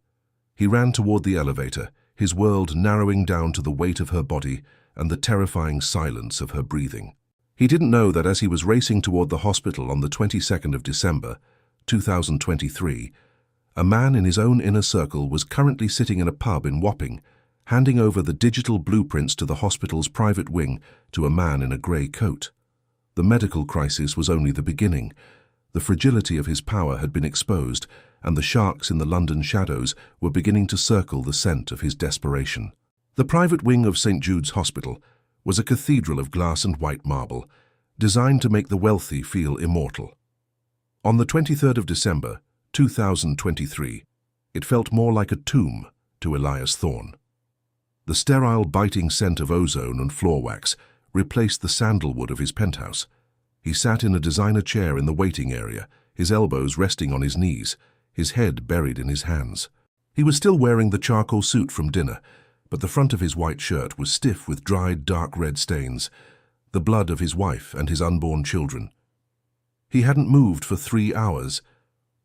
A: He ran toward the elevator, his world narrowing down to the weight of her body and the terrifying silence of her breathing. He didn't know that as he was racing toward the hospital on the 22nd of December, 2023, a man in his own inner circle was currently sitting in a pub in Wapping, handing over the digital blueprints to the hospital's private wing to a man in a grey coat. The medical crisis was only the beginning. The fragility of his power had been exposed, and the sharks in the London shadows were beginning to circle the scent of his desperation. The private wing of St. Jude's Hospital was a cathedral of glass and white marble, designed to make the wealthy feel immortal. On the 23rd of December, 2023, it felt more like a tomb to Elias Thorne. The sterile, biting scent of ozone and floor wax replaced the sandalwood of his penthouse. He sat in a designer chair in the waiting area, his elbows resting on his knees, his head buried in his hands. He was still wearing the charcoal suit from dinner, but the front of his white shirt was stiff with dried, dark red stains, the blood of his wife and his unborn children. He hadn't moved for 3 hours.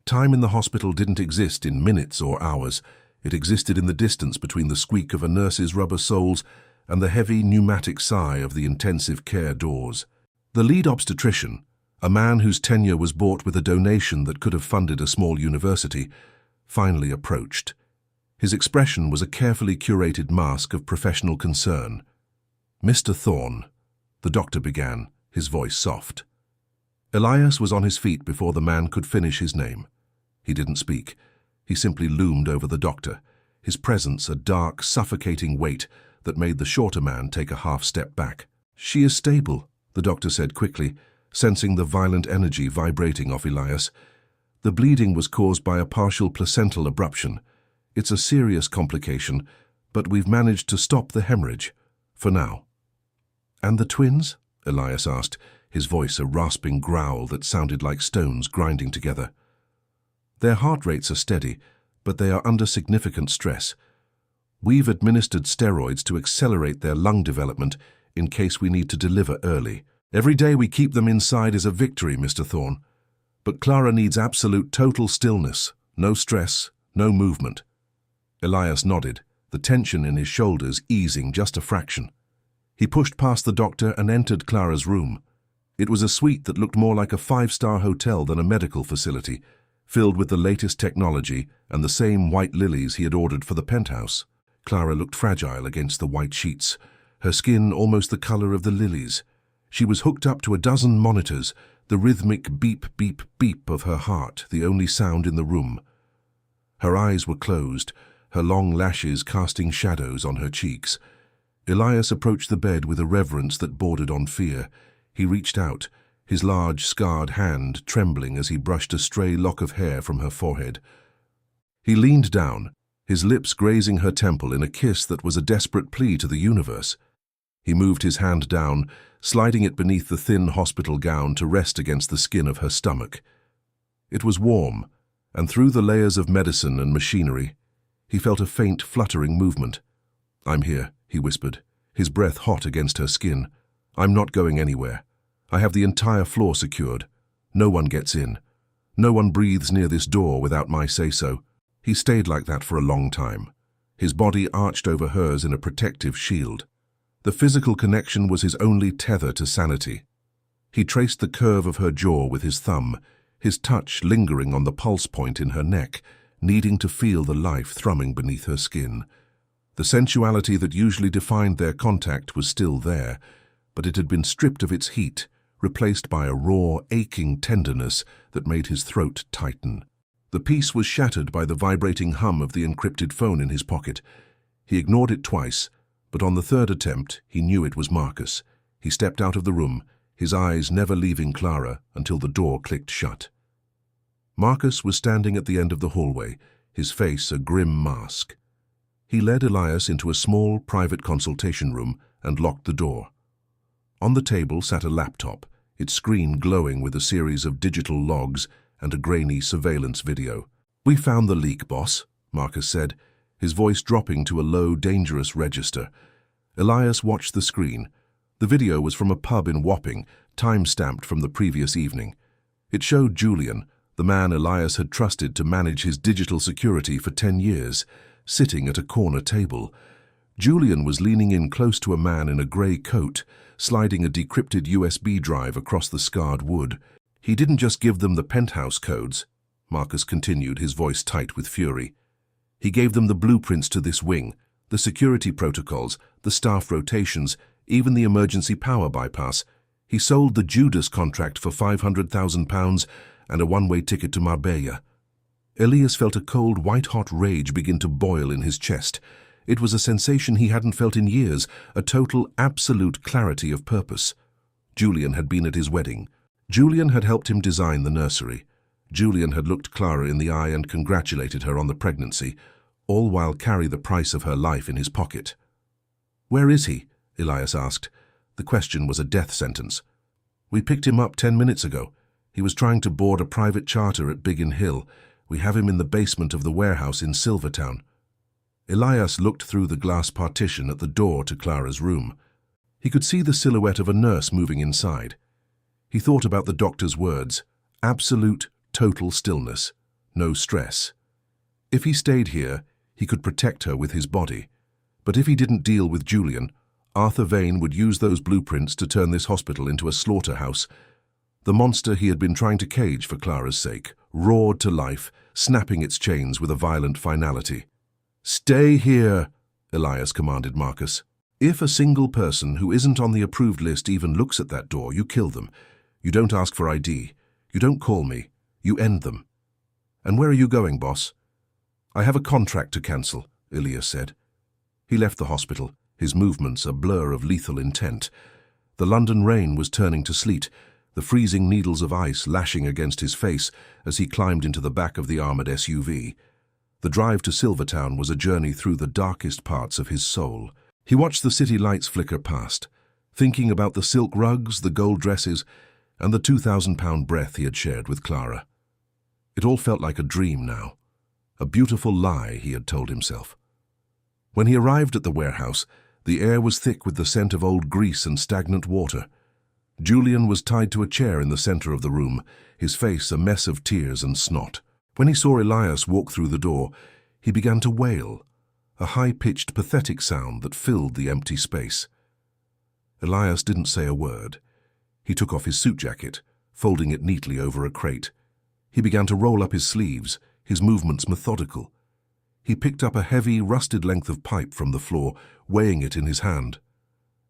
A: Time in the hospital didn't exist in minutes or hours. It existed in the distance between the squeak of a nurse's rubber soles and the heavy pneumatic sigh of the intensive care doors. The lead obstetrician, a man whose tenure was bought with a donation that could have funded a small university, finally approached. His expression was a carefully curated mask of professional concern. "Mr. Thorne," the doctor began, his voice soft. Elias was on his feet before the man could finish his name. He didn't speak. He simply loomed over the doctor, his presence a dark, suffocating weight that made the shorter man take a half step back. "She is stable," the doctor said quickly, sensing the violent energy vibrating off Elias. "The bleeding was caused by a partial placental abruption. It's a serious complication, but we've managed to stop the hemorrhage, for now." "And the twins?" Elias asked, his voice a rasping growl that sounded like stones grinding together. "Their heart rates are steady, but they are under significant stress. We've administered steroids to accelerate their lung development in case we need to deliver early. Every day we keep them inside is a victory, Mr. Thorne. But Clara needs absolute total stillness, no stress, no movement." Elias nodded, the tension in his shoulders easing just a fraction. He pushed past the doctor and entered Clara's room. It was a suite that looked more like a five-star hotel than a medical facility, filled with the latest technology and the same white lilies he had ordered for the penthouse. Clara looked fragile against the white sheets, her skin almost the color of the lilies. She was hooked up to a dozen monitors, the rhythmic beep, beep, beep of her heart, the only sound in the room. Her eyes were closed, her long lashes casting shadows on her cheeks. Elias approached the bed with a reverence that bordered on fear. He reached out, his large, scarred hand trembling as he brushed a stray lock of hair from her forehead. He leaned down, his lips grazing her temple in a kiss that was a desperate plea to the universe. He moved his hand down, sliding it beneath the thin hospital gown to rest against the skin of her stomach. It was warm, and through the layers of medicine and machinery, he felt a faint, fluttering movement. "I'm here," he whispered, his breath hot against her skin. "I'm not going anywhere. I have the entire floor secured. No one gets in. No one breathes near this door without my say-so." He stayed like that for a long time, his body arched over hers in a protective shield. The physical connection was his only tether to sanity. He traced the curve of her jaw with his thumb, his touch lingering on the pulse point in her neck, needing to feel the life thrumming beneath her skin. The sensuality that usually defined their contact was still there, but it had been stripped of its heat, replaced by a raw, aching tenderness that made his throat tighten. The peace was shattered by the vibrating hum of the encrypted phone in his pocket. He ignored it twice, but on the third attempt, he knew it was Marcus. He stepped out of the room, his eyes never leaving Clara until the door clicked shut. Marcus was standing at the end of the hallway, his face a grim mask. He led Elias into a small, private consultation room and locked the door. On the table sat a laptop, its screen glowing with a series of digital logs and a grainy surveillance video. "We found the leak, boss," Marcus said, his voice dropping to a low, dangerous register. Elias watched the screen. The video was from a pub in Wapping, time-stamped from the previous evening. It showed Julian, the man Elias had trusted to manage his digital security for 10 years, sitting at a corner table. Julian was leaning in close to a man in a grey coat, sliding a decrypted USB drive across the scarred wood. "He didn't just give them the penthouse codes," Marcus continued, his voice tight with fury. "He gave them the blueprints to this wing, the security protocols, the staff rotations, even the emergency power bypass. He sold the Judas contract for £500,000 and a one-way ticket to Marbella." Elias felt a cold, white-hot rage begin to boil in his chest. It was a sensation he hadn't felt in years, a total, absolute clarity of purpose. Julian had been at his wedding. Julian had helped him design the nursery. Julian had looked Clara in the eye and congratulated her on the pregnancy, all while carry the price of her life in his pocket. "Where is he?" Elias asked. The question was a death sentence. "We picked him up 10 minutes ago. He was trying to board a private charter at Biggin Hill. We have him in the basement of the warehouse in Silvertown." Elias looked through the glass partition at the door to Clara's room. He could see the silhouette of a nurse moving inside. He thought about the doctor's words, absolute, total stillness, no stress. If he stayed here, he could protect her with his body. But if he didn't deal with Julian, Arthur Vane would use those blueprints to turn this hospital into a slaughterhouse. The monster he had been trying to cage for Clara's sake roared to life, snapping its chains with a violent finality. "Stay here," Elias commanded Marcus. "If a single person who isn't on the approved list even looks at that door, you kill them. You don't ask for ID. You don't call me. You end them." "And where are you going, boss?" "I have a contract to cancel," Elias said. He left the hospital, his movements a blur of lethal intent. The London rain was turning to sleet, the freezing needles of ice lashing against his face as he climbed into the back of the armoured SUV. The drive to Silvertown was a journey through the darkest parts of his soul. He watched the city lights flicker past, thinking about the silk rugs, the gold dresses, and the 2,000-pound breath he had shared with Clara. It all felt like a dream now, a beautiful lie he had told himself. When he arrived at the warehouse, the air was thick with the scent of old grease and stagnant water. Julian was tied to a chair in the center of the room, his face a mess of tears and snot. When he saw Elias walk through the door, he began to wail, a high-pitched, pathetic sound that filled the empty space. Elias didn't say a word. He took off his suit jacket, folding it neatly over a crate. He began to roll up his sleeves, his movements methodical. He picked up a heavy, rusted length of pipe from the floor, weighing it in his hand.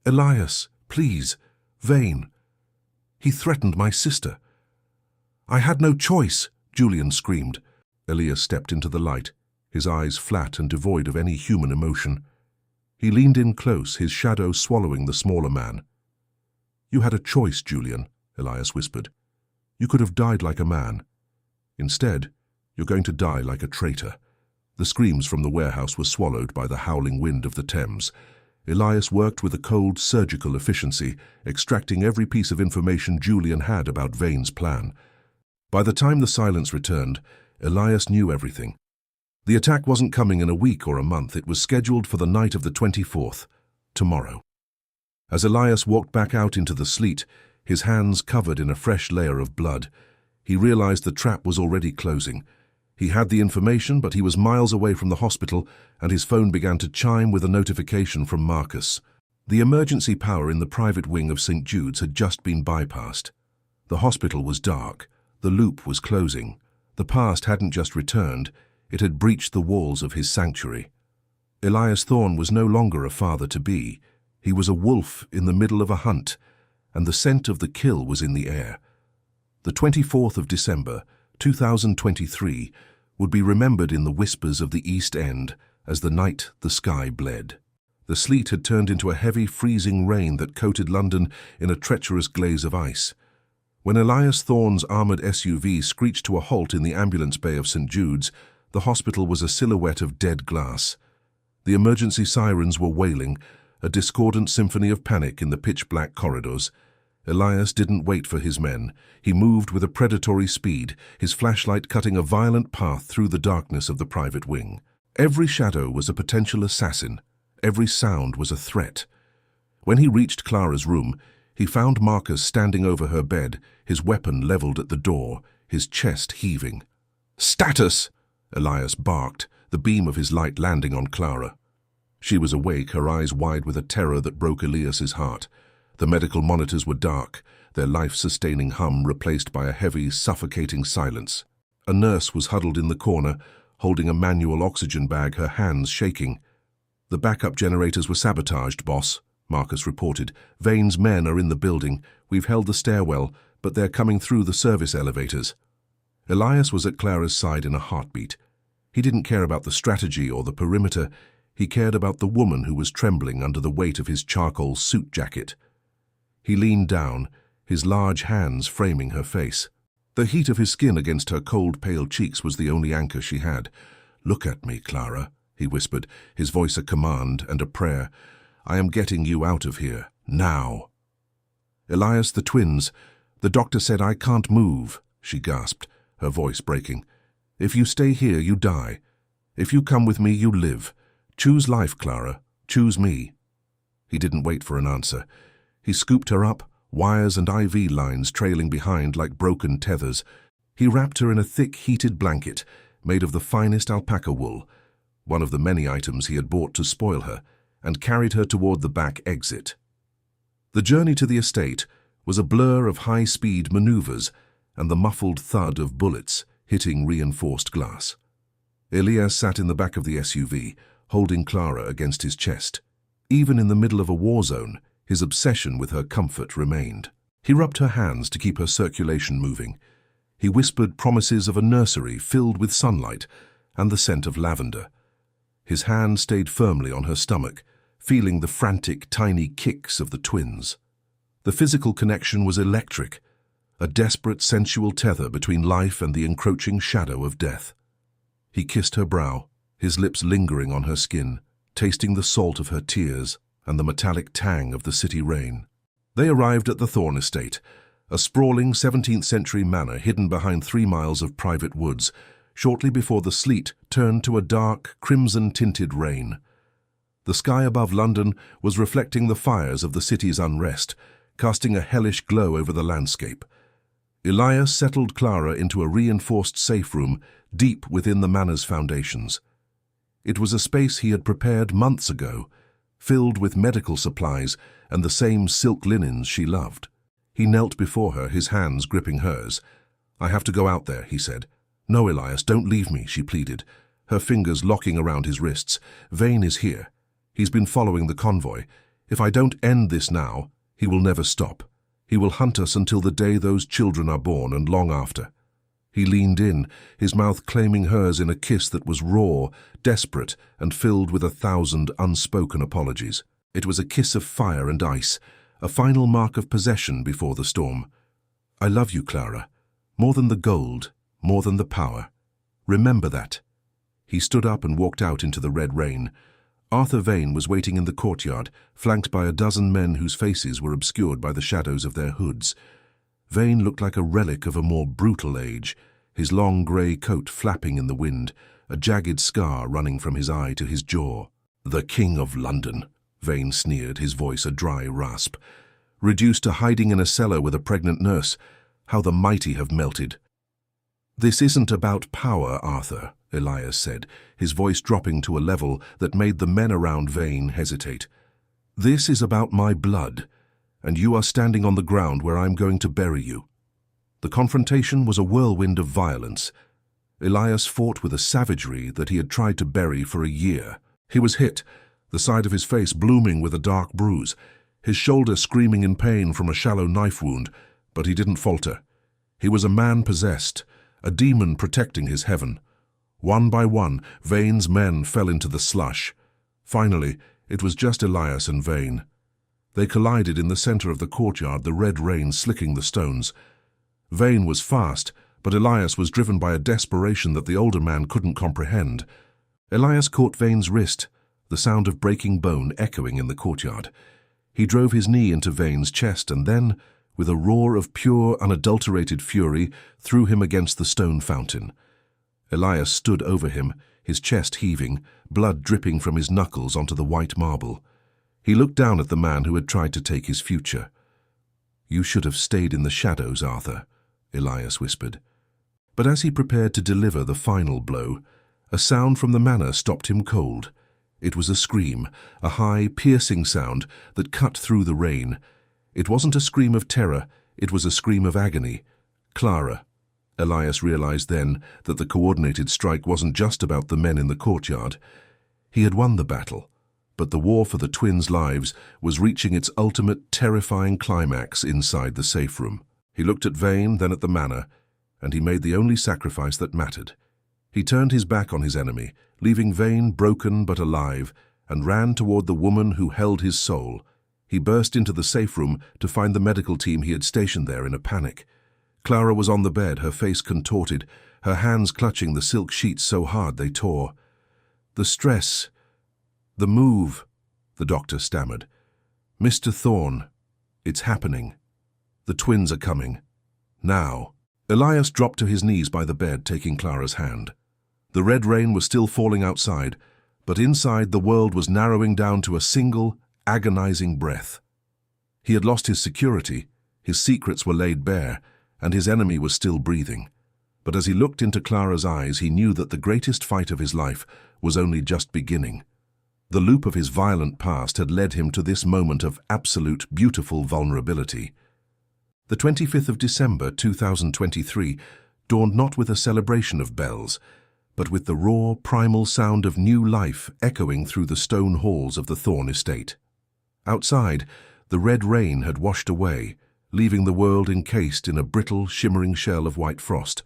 A: "Elias, please, Vane. He threatened my sister." "I had no choice," Julian screamed. Elias stepped into the light, his eyes flat and devoid of any human emotion. He leaned in close, his shadow swallowing the smaller man. "You had a choice, Julian," Elias whispered. "You could have died like a man. Instead, you're going to die like a traitor." The screams from the warehouse were swallowed by the howling wind of the Thames. Elias worked with a cold, surgical efficiency, extracting every piece of information Julian had about Vane's plan. By the time the silence returned, Elias knew everything. The attack wasn't coming in a week or a month. It was scheduled for the night of the 24th, tomorrow. As Elias walked back out into the sleet, his hands covered in a fresh layer of blood, he realized the trap was already closing. He had the information, but he was miles away from the hospital, and his phone began to chime with a notification from Marcus. The emergency power in the private wing of St. Jude's had just been bypassed. The hospital was dark. The loop was closing. The past hadn't just returned. It had breached the walls of his sanctuary. Elias Thorne was no longer a father-to-be. He was a wolf in the middle of a hunt, and the scent of the kill was in the air. The 24th of December, 2023, would be remembered in the whispers of the East End as the night the sky bled. The sleet had turned into a heavy, freezing rain that coated London in a treacherous glaze of ice. When Elias Thorne's armoured SUV screeched to a halt in the ambulance bay of St. Jude's, the hospital was a silhouette of dead glass. The emergency sirens were wailing, a discordant symphony of panic in the pitch-black corridors. Elias didn't wait for his men. He moved with a predatory speed, his flashlight cutting a violent path through the darkness of the private wing. Every shadow was a potential assassin. Every sound was a threat. When he reached Clara's room, he found Marcus standing over her bed, his weapon leveled at the door, his chest heaving. "Status!" Elias barked, the beam of his light landing on Clara. She was awake, her eyes wide with a terror that broke Elias's heart. The medical monitors were dark, their life-sustaining hum replaced by a heavy, suffocating silence. A nurse was huddled in the corner, holding a manual oxygen bag, her hands shaking. "The backup generators were sabotaged, boss," Marcus reported. "Vane's men are in the building. We've held the stairwell, but they're coming through the service elevators." Elias was at Clara's side in a heartbeat. He didn't care about the strategy or the perimeter. He cared about the woman who was trembling under the weight of his charcoal suit jacket. He leaned down, his large hands framing her face. The heat of his skin against her cold, pale cheeks was the only anchor she had. "Look at me, Clara," he whispered, his voice a command and a prayer. "I am getting you out of here, now." "Elias, the twins, the doctor said I can't move," she gasped, her voice breaking. "If you stay here, you die. If you come with me, you live. Choose life, Clara. Choose me." He didn't wait for an answer. He scooped her up, wires and IV lines trailing behind like broken tethers. He wrapped her in a thick, heated blanket made of the finest alpaca wool, one of the many items he had bought to spoil her, and carried her toward the back exit. The journey to the estate was a blur of high-speed maneuvers and the muffled thud of bullets hitting reinforced glass. Elias sat in the back of the SUV, holding Clara against his chest. Even in the middle of a war zone, his obsession with her comfort remained. He rubbed her hands to keep her circulation moving. He whispered promises of a nursery filled with sunlight and the scent of lavender. His hand stayed firmly on her stomach, feeling the frantic, tiny kicks of the twins. The physical connection was electric, a desperate, sensual tether between life and the encroaching shadow of death. He kissed her brow, his lips lingering on her skin, tasting the salt of her tears and the metallic tang of the city rain. They arrived at the Thorn estate, a sprawling 17th-century manor hidden behind 3 miles of private woods, shortly before the sleet turned to a dark, crimson-tinted rain. The sky above London was reflecting the fires of the city's unrest, casting a hellish glow over the landscape. Elias settled Clara into a reinforced safe room deep within the manor's foundations. It was a space he had prepared months ago, filled with medical supplies and the same silk linens she loved. He knelt before her, his hands gripping hers. "I have to go out there," he said. "No, Elias, don't leave me," she pleaded, her fingers locking around his wrists. "Vane is here. He's been following the convoy. If I don't end this now, he will never stop. He will hunt us until the day those children are born and long after." He leaned in, his mouth claiming hers in a kiss that was raw, desperate, and filled with 1,000 unspoken apologies. It was a kiss of fire and ice, a final mark of possession before the storm. "I love you, Clara. More than the gold, more than the power. Remember that." He stood up and walked out into the red rain. Arthur Vane was waiting in the courtyard, flanked by a dozen men whose faces were obscured by the shadows of their hoods. Vane looked like a relic of a more brutal age, his long grey coat flapping in the wind, a jagged scar running from his eye to his jaw. "The King of London," Vane sneered, his voice a dry rasp. "Reduced to hiding in a cellar with a pregnant nurse. How the mighty have melted." "This isn't about power, Arthur," Elias said, his voice dropping to a level that made the men around Vane hesitate. "This is about my blood, and you are standing on the ground where I'm going to bury you." The confrontation was a whirlwind of violence. Elias fought with a savagery that he had tried to bury for a year. He was hit, the side of his face blooming with a dark bruise, his shoulder screaming in pain from a shallow knife wound, but he didn't falter. He was a man possessed, a demon protecting his heaven. One by one, Vane's men fell into the slush. Finally, it was just Elias and Vane. They collided in the center of the courtyard, the red rain slicking the stones. Vane was fast, but Elias was driven by a desperation that the older man couldn't comprehend. Elias caught Vane's wrist, the sound of breaking bone echoing in the courtyard. He drove his knee into Vane's chest and then, with a roar of pure, unadulterated fury, threw him against the stone fountain. Elias stood over him, his chest heaving, blood dripping from his knuckles onto the white marble. He looked down at the man who had tried to take his future. "You should have stayed in the shadows, Arthur," Elias whispered. But as he prepared to deliver the final blow, a sound from the manor stopped him cold. It was a scream, a high, piercing sound that cut through the rain. It wasn't a scream of terror, it was a scream of agony. Clara. Elias realized then that the coordinated strike wasn't just about the men in the courtyard. He had won the battle, but the war for the twins' lives was reaching its ultimate, terrifying climax inside the safe room. He looked at Vane, then at the manor, and he made the only sacrifice that mattered. He turned his back on his enemy, leaving Vane broken but alive, and ran toward the woman who held his soul. He burst into the safe room to find the medical team he had stationed there in a panic. Clara was on the bed, her face contorted, her hands clutching the silk sheets so hard they tore. "The stress, the move," the doctor stammered. "Mr. Thorn, it's happening. The twins are coming. Now." Elias dropped to his knees by the bed, taking Clara's hand. The red rain was still falling outside, but inside the world was narrowing down to a single, agonizing breath. He had lost his security, his secrets were laid bare, and his enemy was still breathing. But as he looked into Clara's eyes, he knew that the greatest fight of his life was only just beginning. The loop of his violent past had led him to this moment of absolute, beautiful vulnerability. The 25th of December 2023 dawned not with a celebration of bells, but with the raw, primal sound of new life echoing through the stone halls of the Thorn estate. Outside, the red rain had washed away, leaving the world encased in a brittle, shimmering shell of white frost.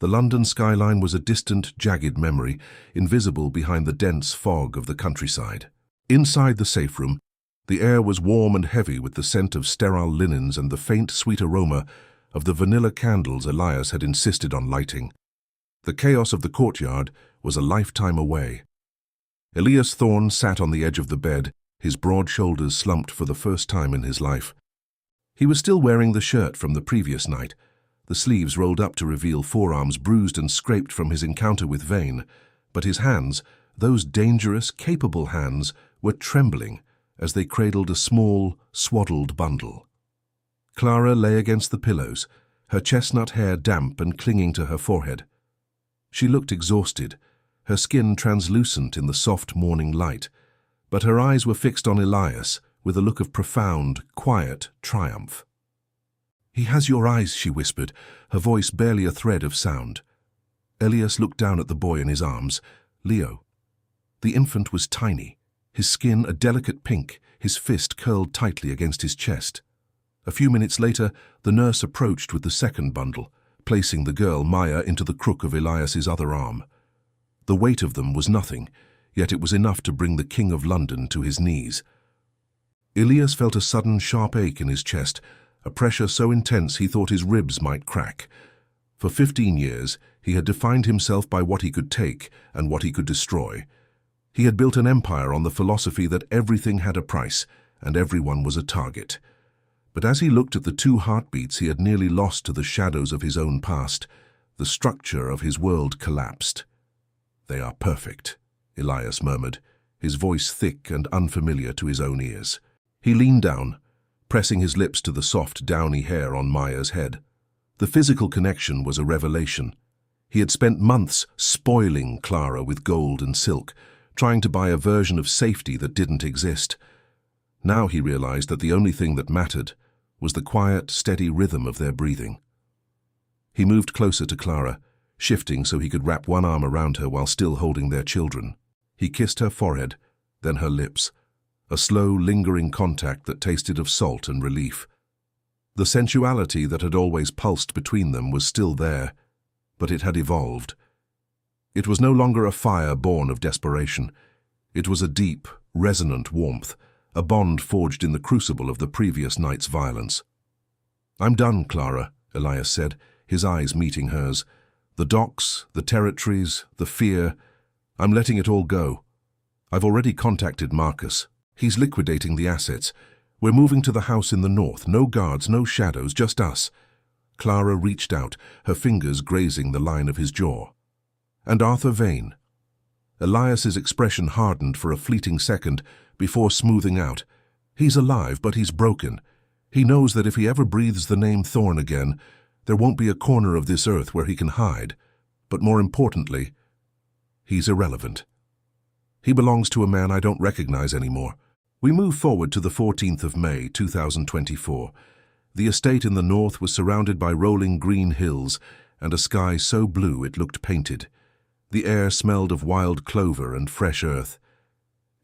A: The London skyline was a distant, jagged memory, invisible behind the dense fog of the countryside. Inside the safe room, the air was warm and heavy with the scent of sterile linens and the faint, sweet aroma of the vanilla candles Elias had insisted on lighting. The chaos of the courtyard was a lifetime away. Elias Thorne sat on the edge of the bed, his broad shoulders slumped for the first time in his life. He was still wearing the shirt from the previous night, the sleeves rolled up to reveal forearms bruised and scraped from his encounter with Vane, but his hands, those dangerous, capable hands, were trembling as they cradled a small, swaddled bundle. Clara lay against the pillows, her chestnut hair damp and clinging to her forehead. She looked exhausted, her skin translucent in the soft morning light, but her eyes were fixed on Elias with a look of profound, quiet triumph. "He has your eyes," she whispered, her voice barely a thread of sound. Elias looked down at the boy in his arms, Leo. The infant was tiny, his skin a delicate pink, his fist curled tightly against his chest. A few minutes later, the nurse approached with the second bundle, placing the girl, Maya, into the crook of Elias's other arm. The weight of them was nothing, yet it was enough to bring the King of London to his knees. Elias felt a sudden sharp ache in his chest, a pressure so intense he thought his ribs might crack. For 15 years, he had defined himself by what he could take and what he could destroy. He had built an empire on the philosophy that everything had a price and everyone was a target. But as he looked at the two heartbeats he had nearly lost to the shadows of his own past, the structure of his world collapsed. "They are perfect," Elias murmured, his voice thick and unfamiliar to his own ears. He leaned down, pressing his lips to the soft, downy hair on Maya's head. The physical connection was a revelation. He had spent months spoiling Clara with gold and silk, trying to buy a version of safety that didn't exist. Now he realized that the only thing that mattered was the quiet, steady rhythm of their breathing. He moved closer to Clara, shifting so he could wrap one arm around her while still holding their children. He kissed her forehead, then her lips, a slow, lingering contact that tasted of salt and relief. The sensuality that had always pulsed between them was still there, but it had evolved. It was no longer a fire born of desperation. It was a deep, resonant warmth, a bond forged in the crucible of the previous night's violence. "I'm done, Clara," Elias said, his eyes meeting hers. "The docks, the territories, the fear, I'm letting it all go. I've already contacted Marcus. He's liquidating the assets. We're moving to the house in the north. No guards, no shadows, just us." Clara reached out, her fingers grazing the line of his jaw. "And Arthur Vane?" Elias's expression hardened for a fleeting second before smoothing out. "He's alive, but he's broken. He knows that if he ever breathes the name Thorne again, there won't be a corner of this earth where he can hide. But more importantly, he's irrelevant. He belongs to a man I don't recognize anymore." We move forward to the 14th of May, 2024. The estate in the north was surrounded by rolling green hills and a sky so blue it looked painted. The air smelled of wild clover and fresh earth.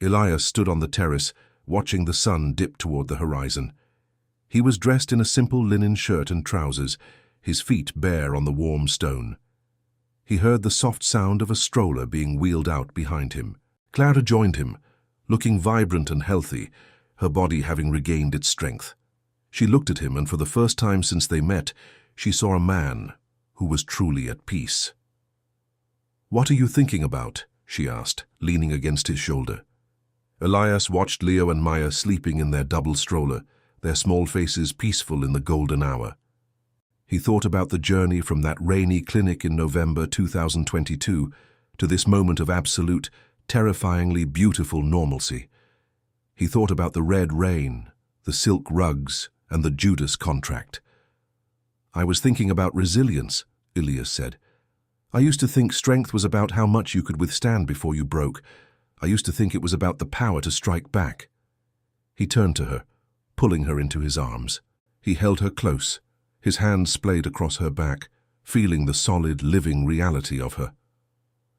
A: Elias stood on the terrace, watching the sun dip toward the horizon. He was dressed in a simple linen shirt and trousers, his feet bare on the warm stone. He heard the soft sound of a stroller being wheeled out behind him. Clara joined him, looking vibrant and healthy, her body having regained its strength. She looked at him, and for the first time since they met, she saw a man who was truly at peace. "What are you thinking about?" she asked, leaning against his shoulder. Elias watched Leo and Maya sleeping in their double stroller, their small faces peaceful in the golden hour. He thought about the journey from that rainy clinic in November 2022 to this moment of absolute, terrifyingly beautiful normalcy. He thought about the red rain, the silk rugs, and the Judas contract. "I was thinking about resilience," Elias said. "I used to think strength was about how much you could withstand before you broke. I used to think it was about the power to strike back." He turned to her, pulling her into his arms. He held her close, his hand splayed across her back, feeling the solid, living reality of her.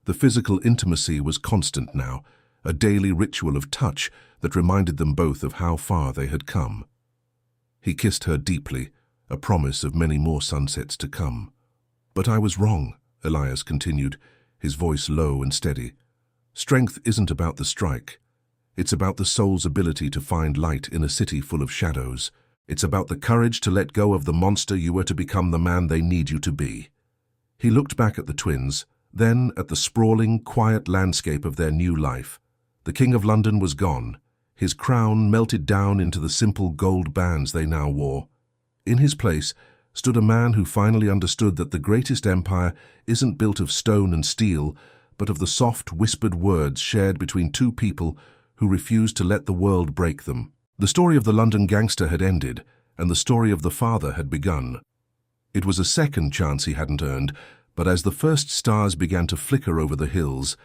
A: The physical intimacy was constant now, a daily ritual of touch that reminded them both of how far they had come. He kissed her deeply, a promise of many more sunsets to come. "But I was wrong," Elias continued, his voice low and steady. Strength isn't about the strike. It's about the soul's ability to find light in a city full of shadows. It's about the courage to let go of the monster you were to become the man they need you to be. He looked back at the twins, then at the sprawling, quiet landscape of their new life. The King of London was gone. His crown melted down into the simple gold bands they now wore. In his place stood a man who finally understood that the greatest empire isn't built of stone and steel, but of the soft, whispered words shared between two people who refused to let the world break them. The story of the London gangster had ended, and the story of the father had begun. It was a second chance he hadn't earned, but as the first stars began to flicker over the hills,